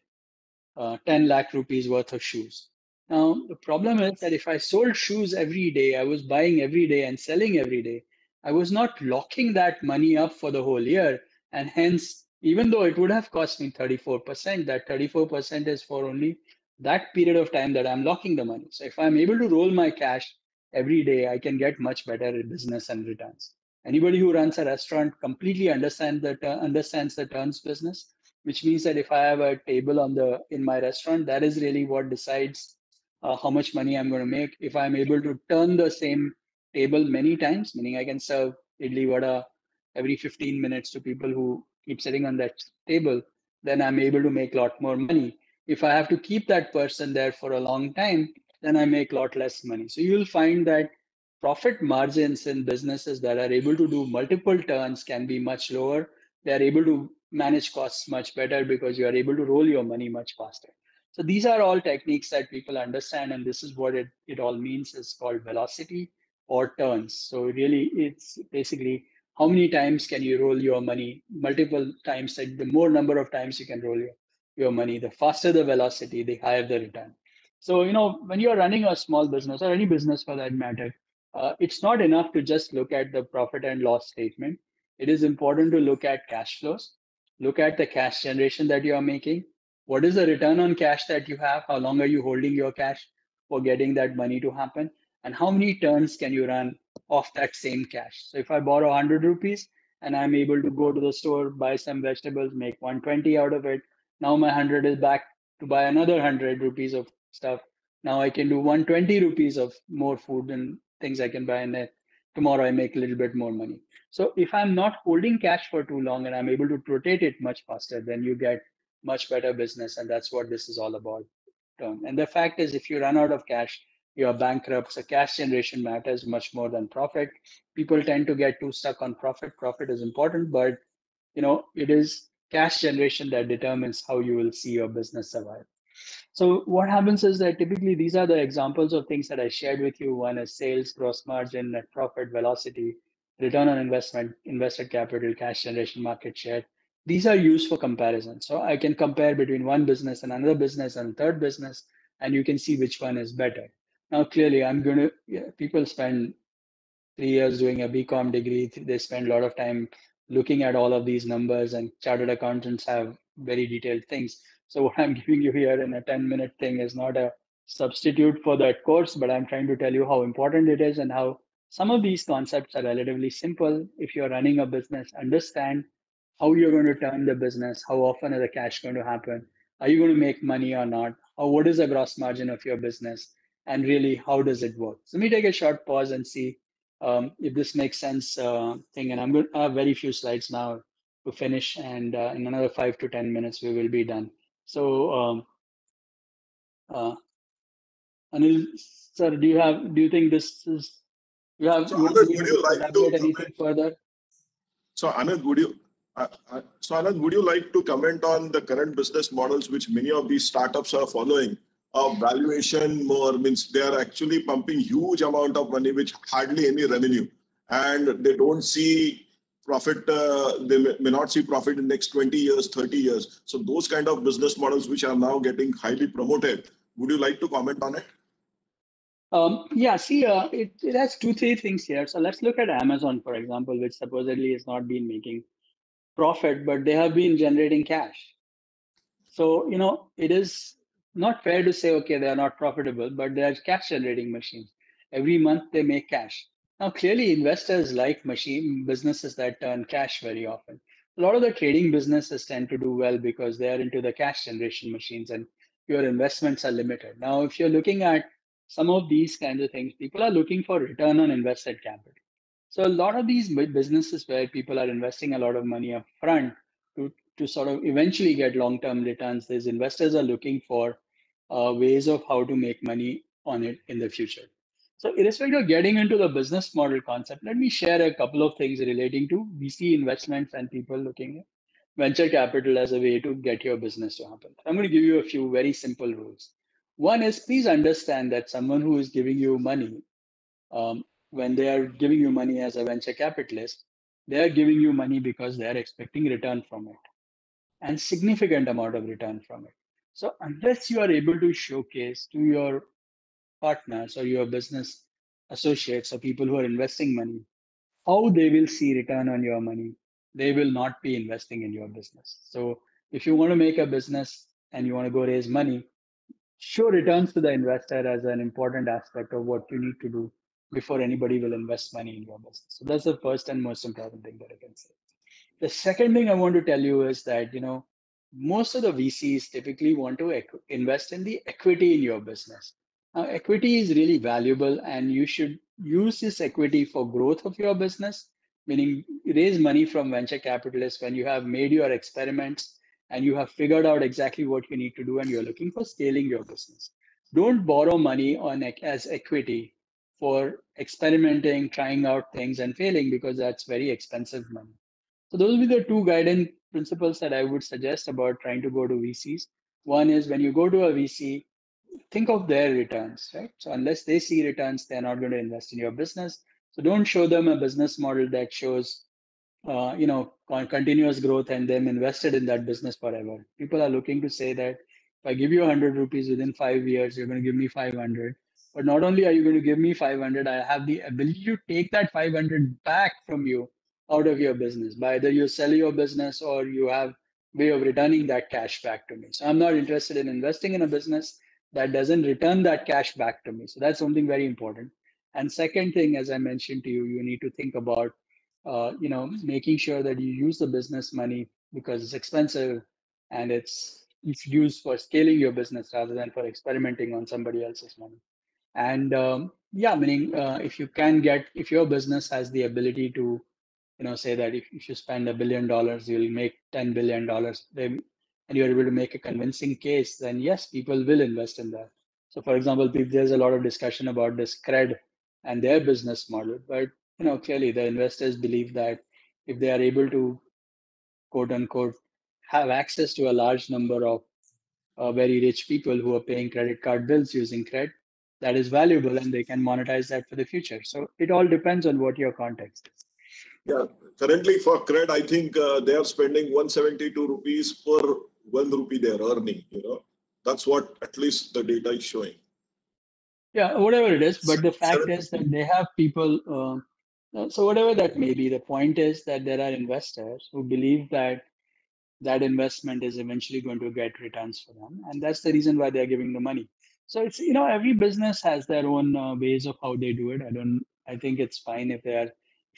C: 10 lakh rupees worth of shoes. Now, the problem is that if I sold shoes every day, I was buying every day and selling every day, I was not locking that money up for the whole year. And hence, even though it would have cost me 34%, that 34% is for only that period of time that I'm locking the money. So if I'm able to roll my cash every day, I can get much better business and returns. Anybody who runs a restaurant completely understands the turns business, which means that if I have a table in my restaurant, that is really what decides how much money I'm going to make. If I'm able to turn the same table many times, meaning I can serve idli vada every 15 minutes to people who keep sitting on that table, then I'm able to make a lot more money. If I have to keep that person there for a long time, then I make a lot less money. So you'll find that profit margins in businesses that are able to do multiple turns can be much lower. They are able to manage costs much better because you are able to roll your money much faster. So these are all techniques that people understand, and this is what it all means. Is called velocity or turns. So really, it's basically how many times can you roll your money? Multiple times. Like the more number of times you can roll your money, the faster the velocity, the higher the return. So when you're running a small business or any business for that matter, it's not enough to just look at the profit and loss statement. It is important to look at cash flows, look at the cash generation that you are making. What is the return on cash that you have? How long are you holding your cash? for getting that money to happen, and how many turns can you run off that same cash. So if I borrow 100 rupees and I'm able to go to the store, buy some vegetables, make 120 out of it, now my 100 is back to buy another 100 rupees of stuff. Now I can do 120 rupees of more food and things I can buy, and then tomorrow I make a little bit more money. So if I'm not holding cash for too long and I'm able to rotate it much faster, then you get much better business. And that's what this is all about. And the fact is, if you run out of cash, you are bankrupt. So cash generation matters much more than profit. People tend to get too stuck on profit. Profit is important, but it is cash generation that determines how you will see your business survive. So what happens is that typically these are the examples of things that I shared with you. One is sales, gross margin, net profit, velocity, return on investment, invested capital, cash generation, market share. These are used for comparison. So I can compare between one business and another business and third business, and you can see which one is better. Now, clearly, people spend 3 years doing a BCom degree. They spend a lot of time looking at all of these numbers, and chartered accountants have very detailed things. So what I'm giving you here in a 10-minute thing is not a substitute for that course, but I'm trying to tell you how important it is and how some of these concepts are relatively simple. If you're running a business, understand how you're going to turn the business, how often is the cash going to happen, are you going to make money or not, or what is the gross margin of your business, and really how does it work. So let me take a short pause and see if this makes sense thing. And I'm going to have very few slides now to finish, and in another 5 to 10 minutes we will be done. So Anil sir, do you think this is, you
A: Anand,
C: want
A: would
C: to
A: you like to
C: elaborate anything
A: comment?
C: further?
A: So Anand, would you like to comment on the current business models which many of these startups are following? Of valuation more means they are actually pumping huge amount of money with hardly any revenue, and they don't see profit. They may not see profit in next 20 years, 30 years. So those kind of business models which are now getting highly promoted. Would you like to comment on it?
C: Yeah, see, it has 2, 3 things here. So let's look at Amazon, for example, which supposedly has not been making profit, but they have been generating cash. So, it is not fair to say, okay, they are not profitable, but they are cash generating machines. Every month they make cash. Now, clearly, investors like machine businesses that turn cash very often. A lot of the trading businesses tend to do well because they are into the cash generation machines and your investments are limited. Now, if you're looking at some of these kinds of things, people are looking for return on invested capital. So a lot of these businesses where people are investing a lot of money up front to sort of eventually get long-term returns, these investors are looking for ways of how to make money on it in the future. So irrespective of getting into the business model concept, let me share a couple of things relating to VC investments and people looking at venture capital as a way to get your business to happen. I'm going to give you a few very simple rules. One is, please understand that someone who is giving you money, when they are giving you money as a venture capitalist, they are giving you money because they are expecting return from it, and significant amount of return from it. So unless you are able to showcase to your partners or your business associates or people who are investing money how they will see return on your money, they will not be investing in your business. So if you want to make a business and you want to go raise money, show returns to the investor as an important aspect of what you need to do before anybody will invest money in your business. So that's the first and most important thing that I can say. The second thing I want to tell you is that, most of the VCs typically want to invest in the equity in your business. Now, equity is really valuable, and you should use this equity for growth of your business, meaning raise money from venture capitalists when you have made your experiments and you have figured out exactly what you need to do and you're looking for scaling your business. Don't borrow money as equity for experimenting, trying out things and failing, because that's very expensive money. So those will be the 2 guiding principles that I would suggest about trying to go to VCs. One is, when you go to a VC, think of their returns, right? So unless they see returns, they're not going to invest in your business. So don't show them a business model that shows continuous growth and them invested in that business forever. People are looking to say that if I give you 100 rupees within 5 years, you're going to give me 500. But not only are you going to give me 500, I have the ability to take that 500 back from you out of your business. By either you sell your business or you have way of returning that cash back to me. So I'm not interested in investing in a business that doesn't return that cash back to me. So that's something very important. And second thing, as I mentioned to you, you need to think about, making sure that you use the business money because it's expensive and it's used for scaling your business rather than for experimenting on somebody else's money. And meaning if your business has the ability to, say that if you spend $1 billion, you'll make $10 billion, and you're able to make a convincing case, then yes, people will invest in that. So for example, there's a lot of discussion about this CRED and their business model, but clearly the investors believe that if they are able to, quote unquote, have access to a large number of very rich people who are paying credit card bills using credit, that is valuable and they can monetize that for the future. So it all depends on what your context is.
A: Yeah, currently for cred, I think they are spending 172 rupees per 1 rupee they are earning. That's what at least the data is showing.
C: Yeah, whatever it is, but the fact is that they have people. So whatever that may be, the point is that there are investors who believe that that investment is eventually going to get returns for them, and that's the reason why they're giving the money. So it's every business has their own ways of how they do it. I think it's fine if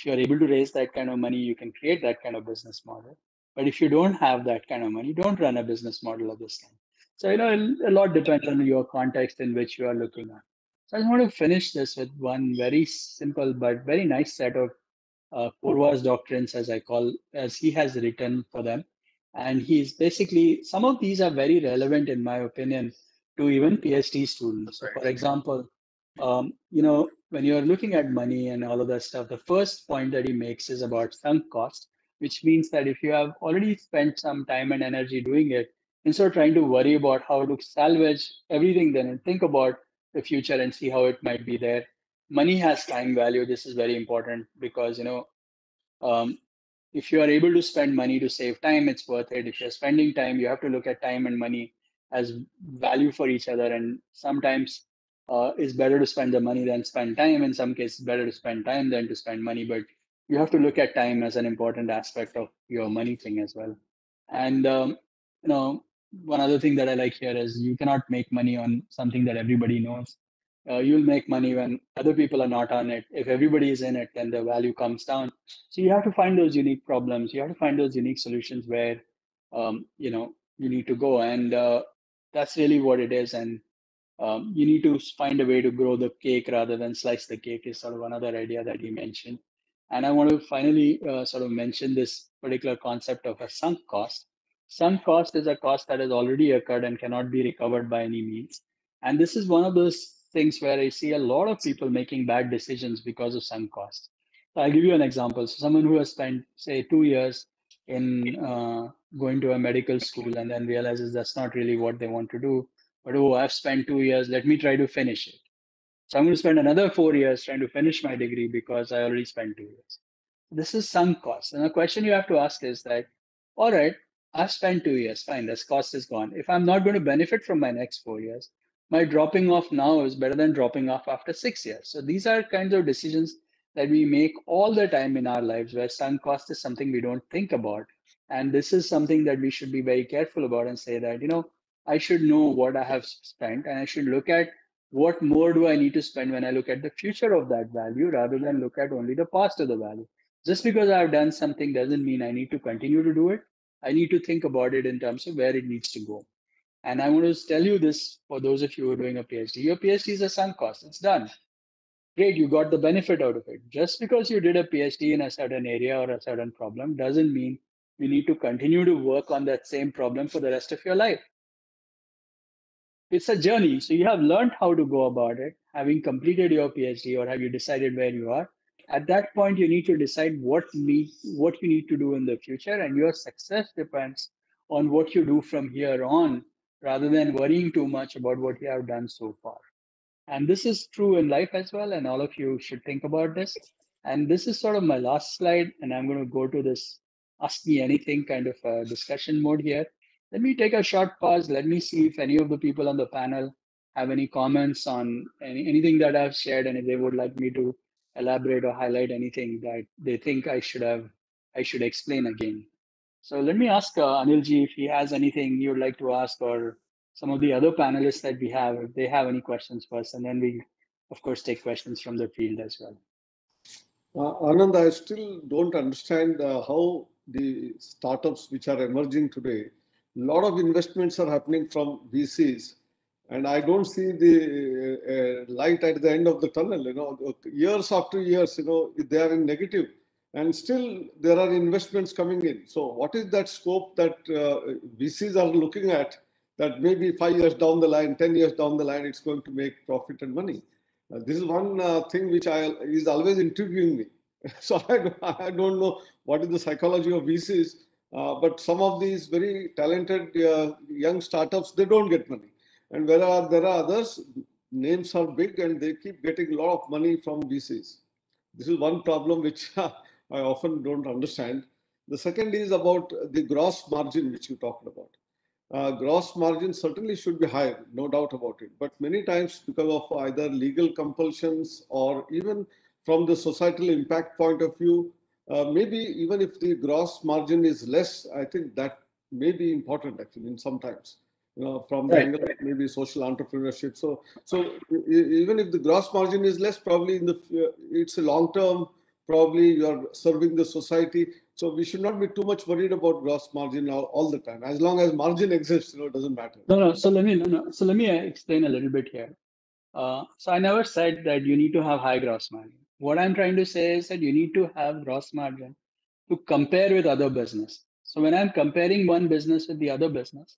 C: you're able to raise that kind of money, you can create that kind of business model. But if you don't have that kind of money, don't run a business model of this kind. So a lot depends on your context in which you are looking at. So I just want to finish this with one very simple but very nice set of Purva's doctrines, as he has written for them. And he's basically, some of these are very relevant, in my opinion, to even PhD students. So for example, when you're looking at money and all of that stuff, the first point that he makes is about sunk cost, which means that if you have already spent some time and energy doing it, instead of trying to worry about how to salvage everything then and think about the future and see how it might be there. Money has time value. This is very important because, um, if you are able to spend money to save time, it's worth it. If you're spending time, you have to look at time and money as value for each other. And sometimes it's better to spend the money than spend time. In some cases, better to spend time than to spend money. But you have to look at time as an important aspect of your money thing as well. And one other thing that I like here is you cannot make money on something that everybody knows. You'll make money when other people are not on it. If everybody is in it, then the value comes down. So you have to find those unique problems. You have to find those unique solutions where you need to go, and that's really what it is. And you need to find a way to grow the cake rather than slice the cake is sort of another idea that he mentioned. And I want to finally sort of mention this particular concept of a sunk cost. Sunk cost is a cost that has already occurred and cannot be recovered by any means. And this is one of those things where I see a lot of people making bad decisions because of sunk costs. So I'll give you an example. So someone who has spent, say, 2 years in going to a medical school and then realizes that's not really what they want to do, but oh, I've spent 2 years, let me try to finish it. So I'm going to spend another 4 years trying to finish my degree because I already spent 2 years. This is sunk cost. And the question you have to ask is that, all right, I've spent 2 years, fine, this cost is gone. If I'm not going to benefit from my next 4 years, my dropping off now is better than dropping off after 6 years. So these are kinds of decisions that we make all the time in our lives where sunk cost is something we don't think about. And this is something that we should be very careful about and say that, I should know what I have spent and I should look at what more do I need to spend when I look at the future of that value rather than look at only the past of the value. Just because I've done something doesn't mean I need to continue to do it. I need to think about it in terms of where it needs to go. And I want to tell you this for those of you who are doing a PhD. Your PhD is a sunk cost. It's done. Great, you got the benefit out of it. Just because you did a PhD in a certain area or a certain problem doesn't mean you need to continue to work on that same problem for the rest of your life. It's a journey. So you have learned how to go about it, having completed your PhD, or have you decided where you are? At that point, you need to decide what you need to do in the future, and your success depends on what you do from here on, rather than worrying too much about what you have done so far. And this is true in life as well, and all of you should think about this. And this is sort of my last slide, and I'm going to go to this ask me anything kind of discussion mode here. Let me take a short pause. Let me see if any of the people on the panel have any comments on anything that I've shared, and if they would like me to elaborate or highlight anything that they think I should explain again. So let me ask Anilji if he has anything you'd like to ask or some of the other panelists that we have, if they have any questions first, and then we, of course, take questions from the field as well.
B: Anand, I still don't understand how the startups which are emerging today, a lot of investments are happening from VCs, and I don't see the light at the end of the tunnel. You know, years after years, you know, they are in negative, and still there are investments coming in. So, what is that scope that VCs are looking at? That maybe 5 years down the line, 10 years down the line, it's going to make profit and money. This is one thing which is always intriguing me. So I don't know what is the psychology of VCs, but some of these very talented young startups, they don't get money. And there are others, names are big and they keep getting a lot of money from VCs. This is one problem which I often don't understand. The second is about the gross margin which you talked about. Gross margin certainly should be higher, no doubt about it. But many times because of either legal compulsions or even from the societal impact point of view, maybe even if the gross margin is less, I think that may be important actually in sometimes, you know, from the angle of maybe social entrepreneurship. So even if the gross margin is less, probably it's a long term, probably you are serving the society. So we should not be too much worried about gross margin all the time. As long as margin exists, you know, it doesn't matter.
C: So let me explain a little bit here. So I never said that you need to have high gross margin. What I'm trying to say is that you need to have gross margin to compare with other business. So when I'm comparing one business with the other business,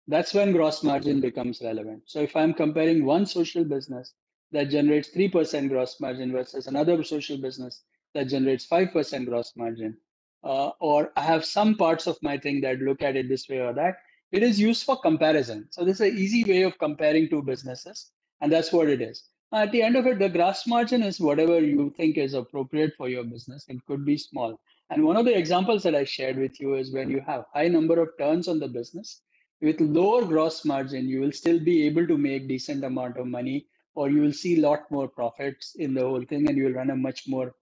C: that's when gross margin becomes relevant. So if I'm comparing one social business that generates 3% gross margin versus another social business that generates 5% gross margin, or I have some parts of my thing that look at it this way or that, it is used for comparison. So this is an easy way of comparing two businesses, and that's what it is. At the end of it, the gross margin is whatever you think is appropriate for your business. It could be small. And one of the examples that I shared with you is when you have high number of turns on the business, with lower gross margin, you will still be able to make decent amount of money, or you will see a lot more profits in the whole thing, and you will run a much more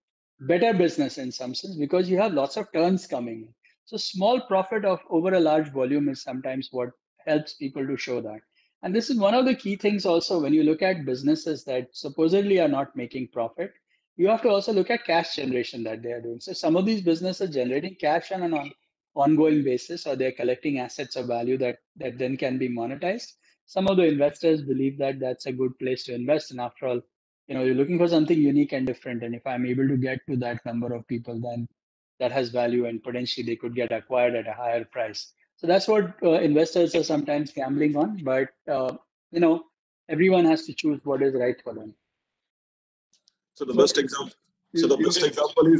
C: better business in some sense because you have lots of turns coming in. So small profit of over a large volume is sometimes what helps people to show that. And this is one of the key things also when you look at businesses that supposedly are not making profit, you have to also look at cash generation that they are doing. So some of these businesses generating cash on an ongoing basis, or they're collecting assets of value that then can be monetized. Some of the investors believe that that's a good place to invest. And after all, you know, you're looking for something unique and different. And if I'm able to get to that number of people, then that has value and potentially they could get acquired at a higher price. So that's what investors are sometimes gambling on. But, you know, everyone has to choose what is right for them.
A: So the best example is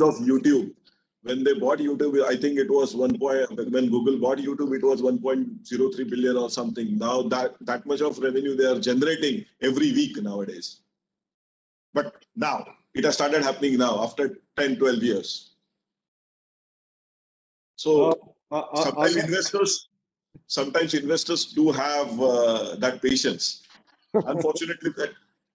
A: of YouTube. When they bought YouTube, I think it was when Google bought YouTube, it was 1.03 billion or something. Now that much of revenue they are generating every week nowadays. But now it has started happening now after 10, 12 years. So sometimes investors do have that patience. Unfortunately,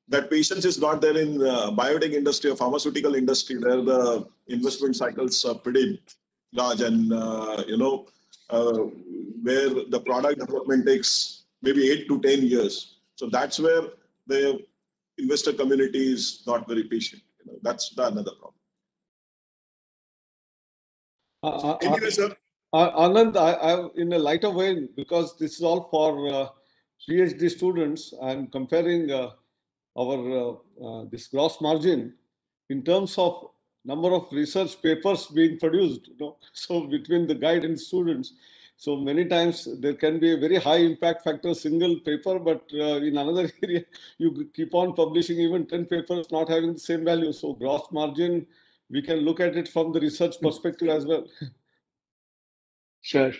A: that patience is not there in biotech industry or pharmaceutical industry, where the investment cycles are pretty large and where the product development takes maybe 8 to 10 years. So that's where the investor community is not very patient. You know, that's another problem. Anyway, sir.
B: Anand, I in a lighter vein, because this is all for PhD students, I'm comparing our this gross margin in terms of number of research papers being produced, you know, so between the guide and students. So many times there can be a very high impact factor single paper, but in another area, you keep on publishing even 10 papers not having the same value. So gross margin, we can look at it from the research perspective as well.
C: Sure.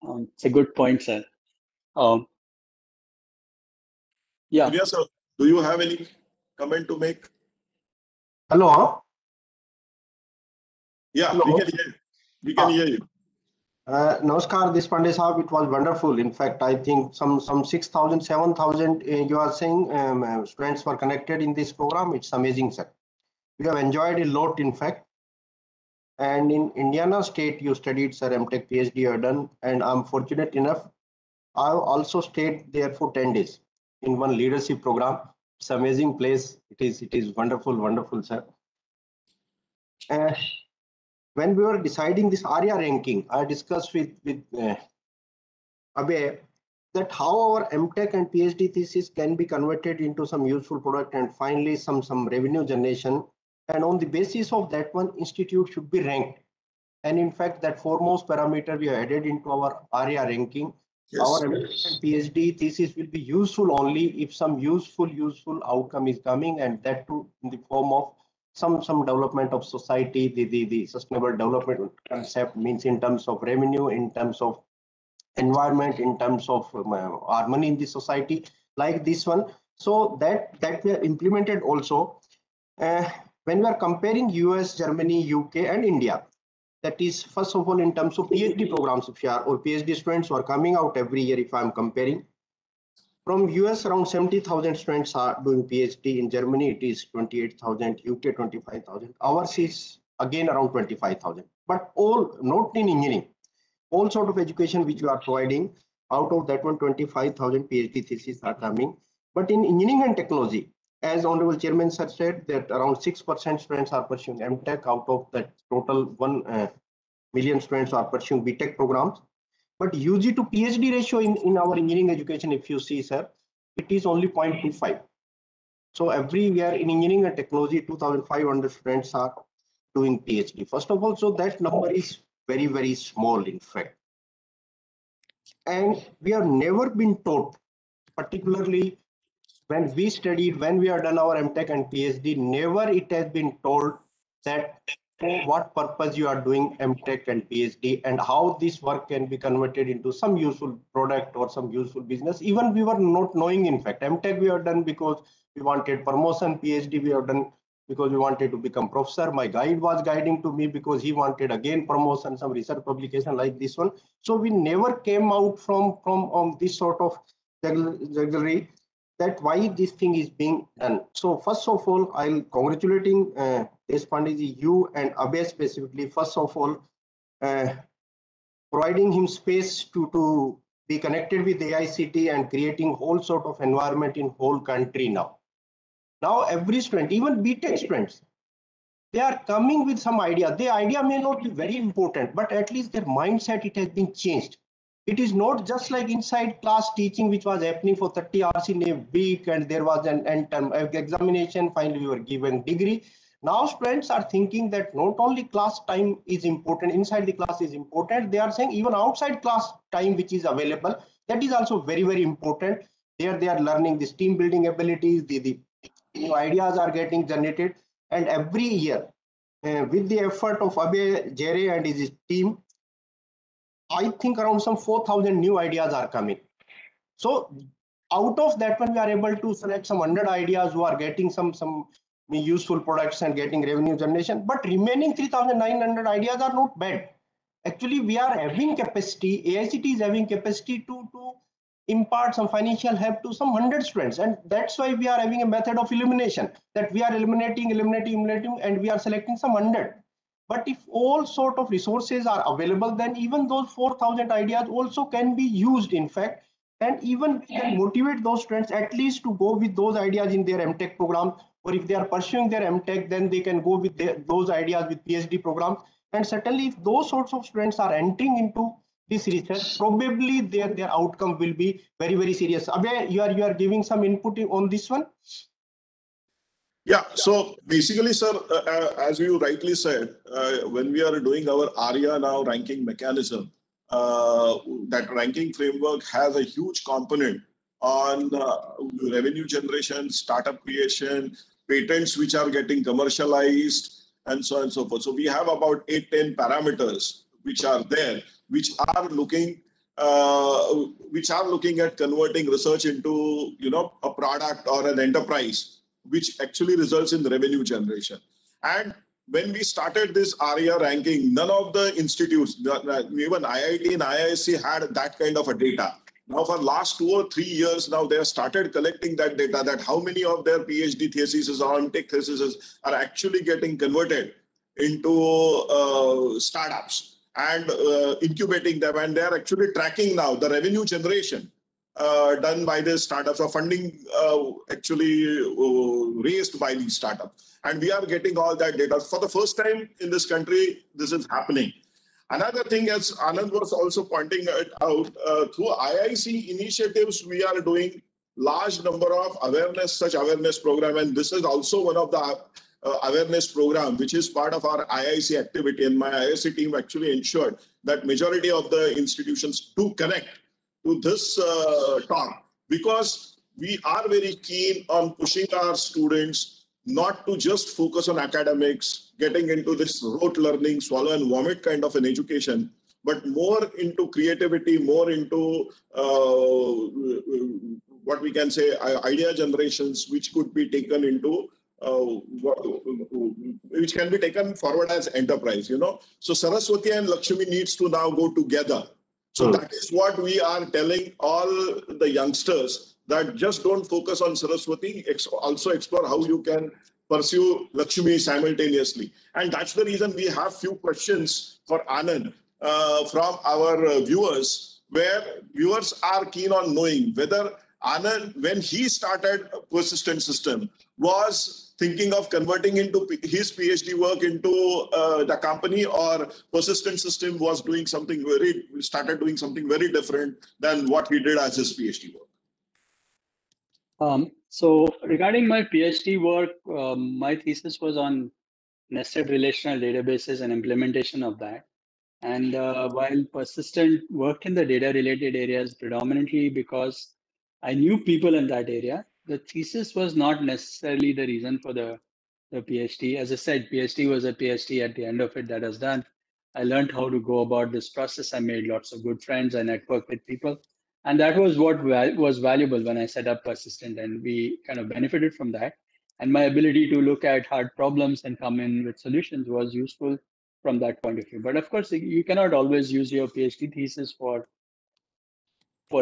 C: It's a good point, sir. Yeah.
A: Yes, sir. Do you have any comment to make?
E: Hello.
A: Yeah, hello. We can hear you.
E: Namaskar, Deshpande Sahab, it was wonderful. In fact, I think some 6,000, 7,000, you are saying students were connected in this program. It's amazing, sir. We have enjoyed a lot, in fact. And in Indiana State, you studied, sir, MTech, PhD you have done. And I'm fortunate enough I also stayed there for 10 days in one leadership program. It's an amazing place. It is wonderful, wonderful, sir. When we were deciding this ARIA ranking, I discussed with Abhay that how our MTech and PhD thesis can be converted into some useful product and finally some revenue generation. And on the basis of that one, institute should be ranked. And in fact, that foremost parameter we have added into our ARIA ranking. Yes. Our MTech and PhD thesis will be useful only if some useful outcome is coming, and that too in the form of some development of society. The sustainable development concept means in terms of revenue, in terms of environment, in terms of harmony in the society, like this one. So that we are implemented also when we are comparing US, Germany, UK and India. That is, first of all, in terms of PhD programs, if you are, or PhD students who are coming out every year, if I am comparing. From US, around 70,000 students are doing PhD. In Germany, it is 28,000, UK 25,000. Ours is again around 25,000. But all not in engineering. All sort of education which we are providing, out of that one, 25,000 PhD theses are coming. But in engineering and technology, as Honorable Chairman sir said, that around 6% students are pursuing MTech. Out of that total 1 million students are pursuing BTech programs. But UG to PhD ratio in our engineering education, if you see, sir, it is only 0.25. So every year in engineering and technology, 2,500 students are doing PhD. First of all, so that number is very, very small, in fact. And we have never been taught, particularly when we studied, when we have done our MTech and PhD, never it has been told that for what purpose you are doing MTech and PhD and how this work can be converted into some useful product or some useful business. Even we were not knowing, in fact. MTech we have done because we wanted promotion, PhD we have done because we wanted to become professor. My guide was guiding to me because he wanted again promotion, some research publication like this one. So we never came out from this sort of jugglery, that why this thing is being done. So first of all, I'll congratulating Deshpande ji, you and Abhay specifically, first of all, providing him space to be connected with AICT and creating whole sort of environment in whole country now. Now every student, even BTech students, they are coming with some idea. The idea may not be very important, but at least their mindset, it has been changed. It is not just like inside class teaching, which was happening for 30 hours in a week, and there was an end term examination, finally we were given degree. Now students are thinking that not only class time is important, inside the class is important, they are saying even outside class time which is available, that is also very, very important. There they are learning this team building abilities, the new ideas are getting generated, and every year with the effort of Abhay Jere and his team, I think around some 4,000 new ideas are coming. So out of that one, we are able to select some 100 ideas who are getting some useful products and getting revenue generation. But remaining 3,900 ideas are not bad. Actually, we are having capacity, AICT is having capacity to impart some financial help to some 100 students. And that's why we are having a method of elimination, that we are eliminating, and we are selecting some 100. But if all sort of resources are available, then even those 4,000 ideas also can be used, in fact, and even we can motivate those students at least to go with those ideas in their MTech program, or if they are pursuing their MTech, then they can go with those ideas with PhD programs. And certainly if those sorts of students are entering into this research, probably their outcome will be very, very serious. Abhay, you are giving some input on this one?
A: Yeah, so basically, sir, as you rightly said, when we are doing our ARIA now ranking mechanism, that ranking framework has a huge component on revenue generation, startup creation, patents which are getting commercialized, and so on and so forth. So we have about 8-10 parameters which are there, which are looking at converting research into a product or an enterprise, which actually results in revenue generation. And when we started this ARIA ranking, none of the institutes, even IIT and IIC, had that kind of a data. Now for last 2 or 3 years now, they have started collecting that data, that how many of their PhD theses or MTech theses are actually getting converted into startups. and incubating them. And they're actually tracking now the revenue generation done by the startups, or funding actually raised by these startups. And we are getting all that data. For the first time in this country, this is happening. Another thing, as Anand was also pointing it out, through IIC initiatives, we are doing large number of such awareness program. And this is also one of the awareness program, which is part of our IIC activity. And my IIC team actually ensured that majority of the institutions do connect to this talk, because we are very keen on pushing our students not to just focus on academics, getting into this rote learning, swallow and vomit kind of an education, but more into creativity, more into what we can say idea generations, which could be taken into which can be taken forward as enterprise, you know. So Saraswati and Lakshmi needs to now go together. So that is what we are telling all the youngsters, that just don't focus on Saraswati, also explore how you can pursue Lakshmi simultaneously. And that's the reason we have few questions for Anand from our viewers, where viewers are keen on knowing whether Anand, when he started Persistent System, was thinking of converting into his PhD work into the company, or Persistent System was doing something started doing something very different than what he did as his PhD work.
C: So regarding my PhD work, my thesis was on nested relational databases and implementation of that. And while Persistent worked in the data related areas predominantly because I knew people in that area, the thesis was not necessarily the reason for the PhD. As I said, PhD was a PhD. At the end of it, that was done. I learned how to go about this process. I made lots of good friends. I networked with people. And that was what was valuable when I set up Persistent, and we kind of benefited from that. And my ability to look at hard problems and come in with solutions was useful from that point of view. But of course, you cannot always use your PhD thesis for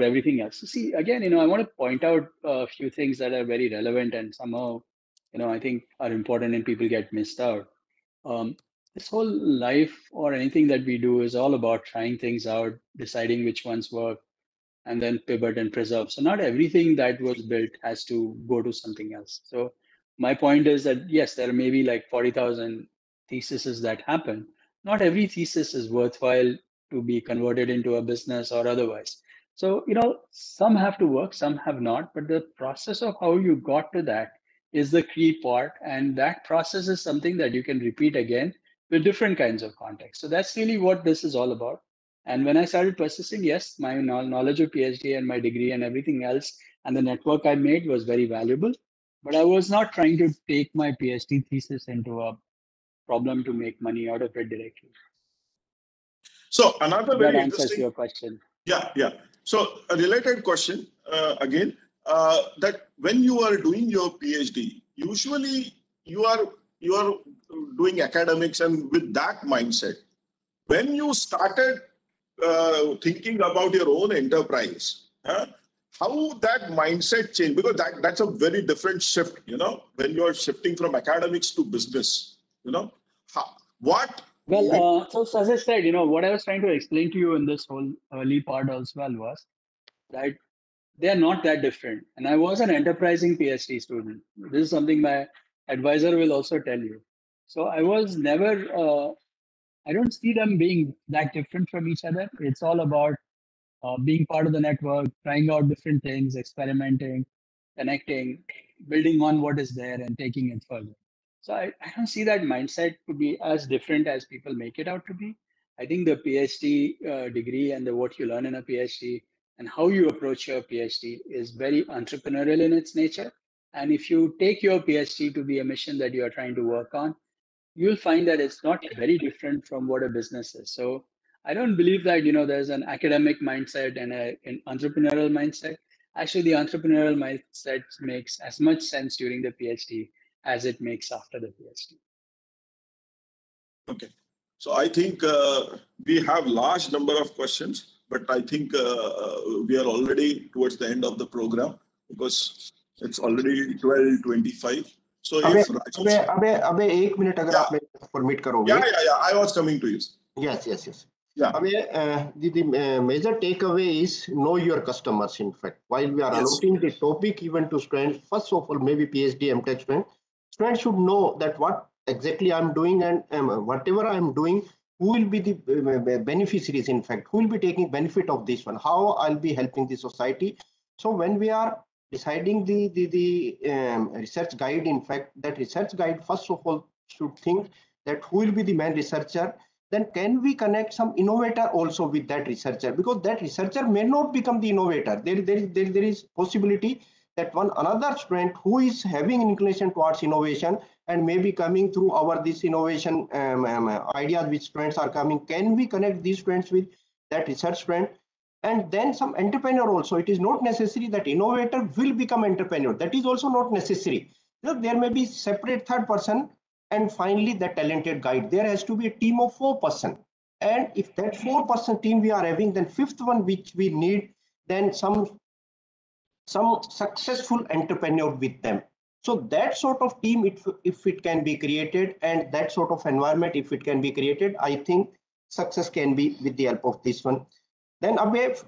C: everything else. So see, again, I want to point out a few things that are very relevant and somehow, I think are important and people get missed out. This whole life or anything that we do is all about trying things out, deciding which ones work, and then pivot and preserve. So not everything that was built has to go to something else. So my point is that, yes, there may be like 40,000 theses that happen. Not every thesis is worthwhile to be converted into a business or otherwise. So, some have to work, some have not, but the process of how you got to that is the key part. And that process is something that you can repeat again with different kinds of contexts. So that's really what this is all about. And when I started Persisting, yes, my knowledge of PhD and my degree and everything else and the network I made was very valuable. But I was not trying to take my PhD thesis into a problem to make money out of it directly.
A: So another very
C: that answers
A: interesting
C: your question.
A: Yeah. So a related question again, that when you are doing your PhD, usually you are doing academics and with that mindset. When you started thinking about your own enterprise, how that mindset changed? Because that's a very different shift, when you are shifting from academics to business,
C: Well, so as I said, what I was trying to explain to you in this whole early part as well was that they are not that different. And I was an enterprising PhD student. This is something my advisor will also tell you. So I was never, I don't see them being that different from each other. It's all about being part of the network, trying out different things, experimenting, connecting, building on what is there and taking it further. So I don't see that mindset to be as different as people make it out to be. I think the PhD degree and what you learn in a PhD and how you approach your PhD is very entrepreneurial in its nature. And if you take your PhD to be a mission that you are trying to work on, you'll find that it's not very different from what a business is. So I don't believe that, there's an academic mindset and an entrepreneurial mindset. Actually, the entrepreneurial mindset makes as much sense during the PhD as it makes after the PhD.
A: Okay. So I think we have large number of questions, but I think we are already towards the end of the program because it's already 12:25. So if
E: अबे 1 minute अगर आपने permit करोगे.
A: Yeah. I was coming to you.
E: Yes.
A: Yeah.
E: I mean, the major takeaway is know your customers. In fact, while we are
A: Yes.
E: allotting the topic even to students, first of all, maybe PhD, MTech students should know that what exactly I'm doing, and whatever I'm doing, who will be the beneficiaries. In fact, who will be taking benefit of this one? How I'll be helping the society. So when we are deciding the research guide, in fact, that research guide first of all should think that who will be the main researcher. Then can we connect some innovator also with that researcher, because that researcher may not become the innovator. There is possibility that one another student who is having inclination towards innovation and maybe coming through our this innovation ideas which students are coming, can we connect these students with that research student? And then some entrepreneur also. It is not necessary that innovator will become entrepreneur. That is also not necessary. There may be separate third person. And finally, the talented guide. There has to be a team of 4 persons. And if that 4-person team we are having, then fifth one which we need, then some successful entrepreneur with them. So that sort of team, if it can be created, and that sort of environment, if it can be created, I think success can be with the help of this one. Then with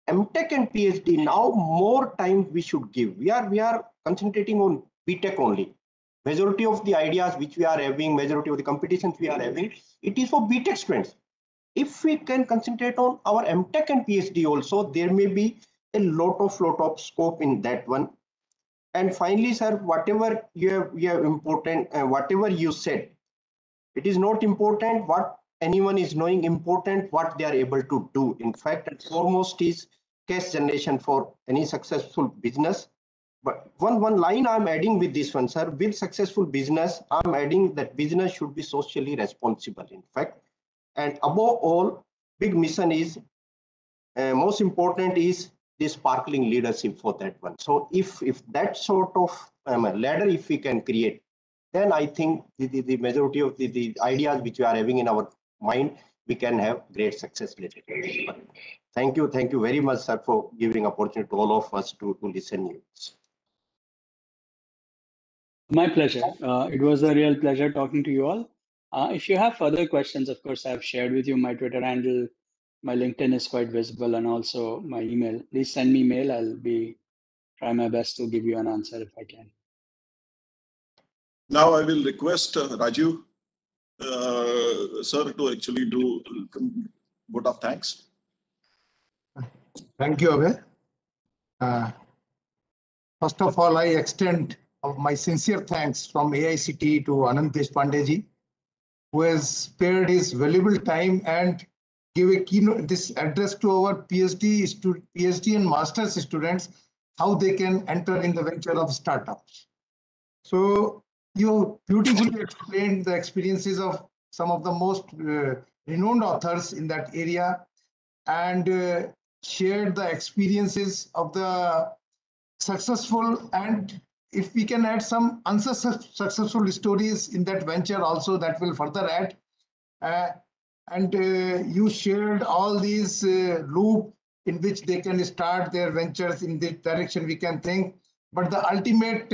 E: MTech and PhD, now more time we should give. We are concentrating on BTech only. Majority of the ideas which we are having, majority of the competitions we are having, it is for BTech students. If we can concentrate on our MTech and PhD also, there may be a lot of scope in that one. And finally, sir, whatever you have important, whatever you said, it is not important what anyone is knowing, important what they are able to do. In fact, foremost is cash generation for any successful business. But one line I'm adding with this one, sir, with successful business, I'm adding that business should be socially responsible, in fact. And above all, big mission is, most important is the sparkling leadership for that one. So if that sort of ladder, if we can create, then I think the majority of the ideas which we are having in our mind, we can have great success later. Thank you very much, sir, for giving opportunity to all of us to listen you.
C: My pleasure. It was a real pleasure talking to you all. If you have further questions, of course, I've shared with you my Twitter handle. My LinkedIn is quite visible, and also my email. Please send me mail. I'll try my best to give you an answer if I can.
A: Now I will request Raju, sir, to actually do vote of thanks.
F: Thank you, Abhay. First of all, I extend my sincere thanks from AICTE to Anand Deshpande ji, who has spared his valuable time and give a keynote this address to our PhD and Masters students, how they can enter in the venture of startups. So you beautifully explained the experiences of some of the most renowned authors in that area, and shared the experiences of the successful, and if we can add some unsuccessful stories in that venture also, that will further add. You shared all these loop in which they can start their ventures in the direction we can think. But the ultimate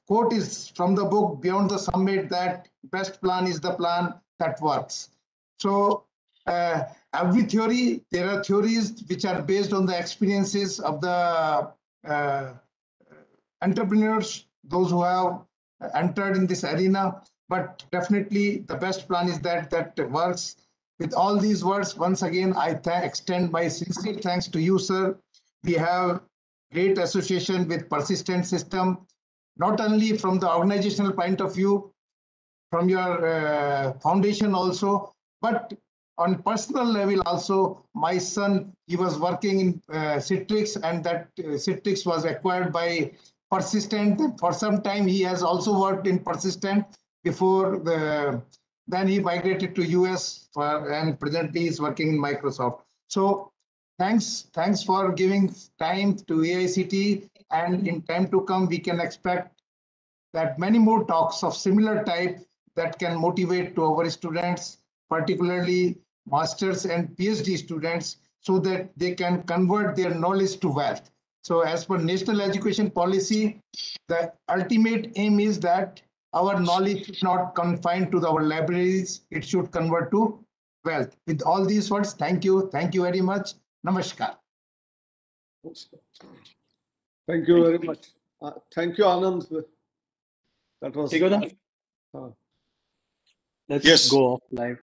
F: quote is from the book Beyond the Summit, that best plan is the plan that works. So every theory, there are theories which are based on the experiences of the entrepreneurs, those who have entered in this arena. But definitely the best plan is that works. With all these words, once again, I extend my sincere thanks to you, sir. We have great association with Persistent System, not only from the organizational point of view, from your foundation also, but on personal level also. My son, he was working in Citrix, and that Citrix was acquired by Persistent. For some time, he has also worked in Persistent before then he migrated to US and presently is working in Microsoft. So thanks for giving time to AICTE, and in time to come, we can expect that many more talks of similar type that can motivate to our students, particularly masters and PhD students, so that they can convert their knowledge to wealth. So as per national education policy, the ultimate aim is that our knowledge should not confine to our libraries. It should convert to wealth. With all these words, thank you. Thank you very much. Namaskar.
B: Thank you very much. Thank you, Anand. That was.
C: Let's
A: Yes.
C: go off live.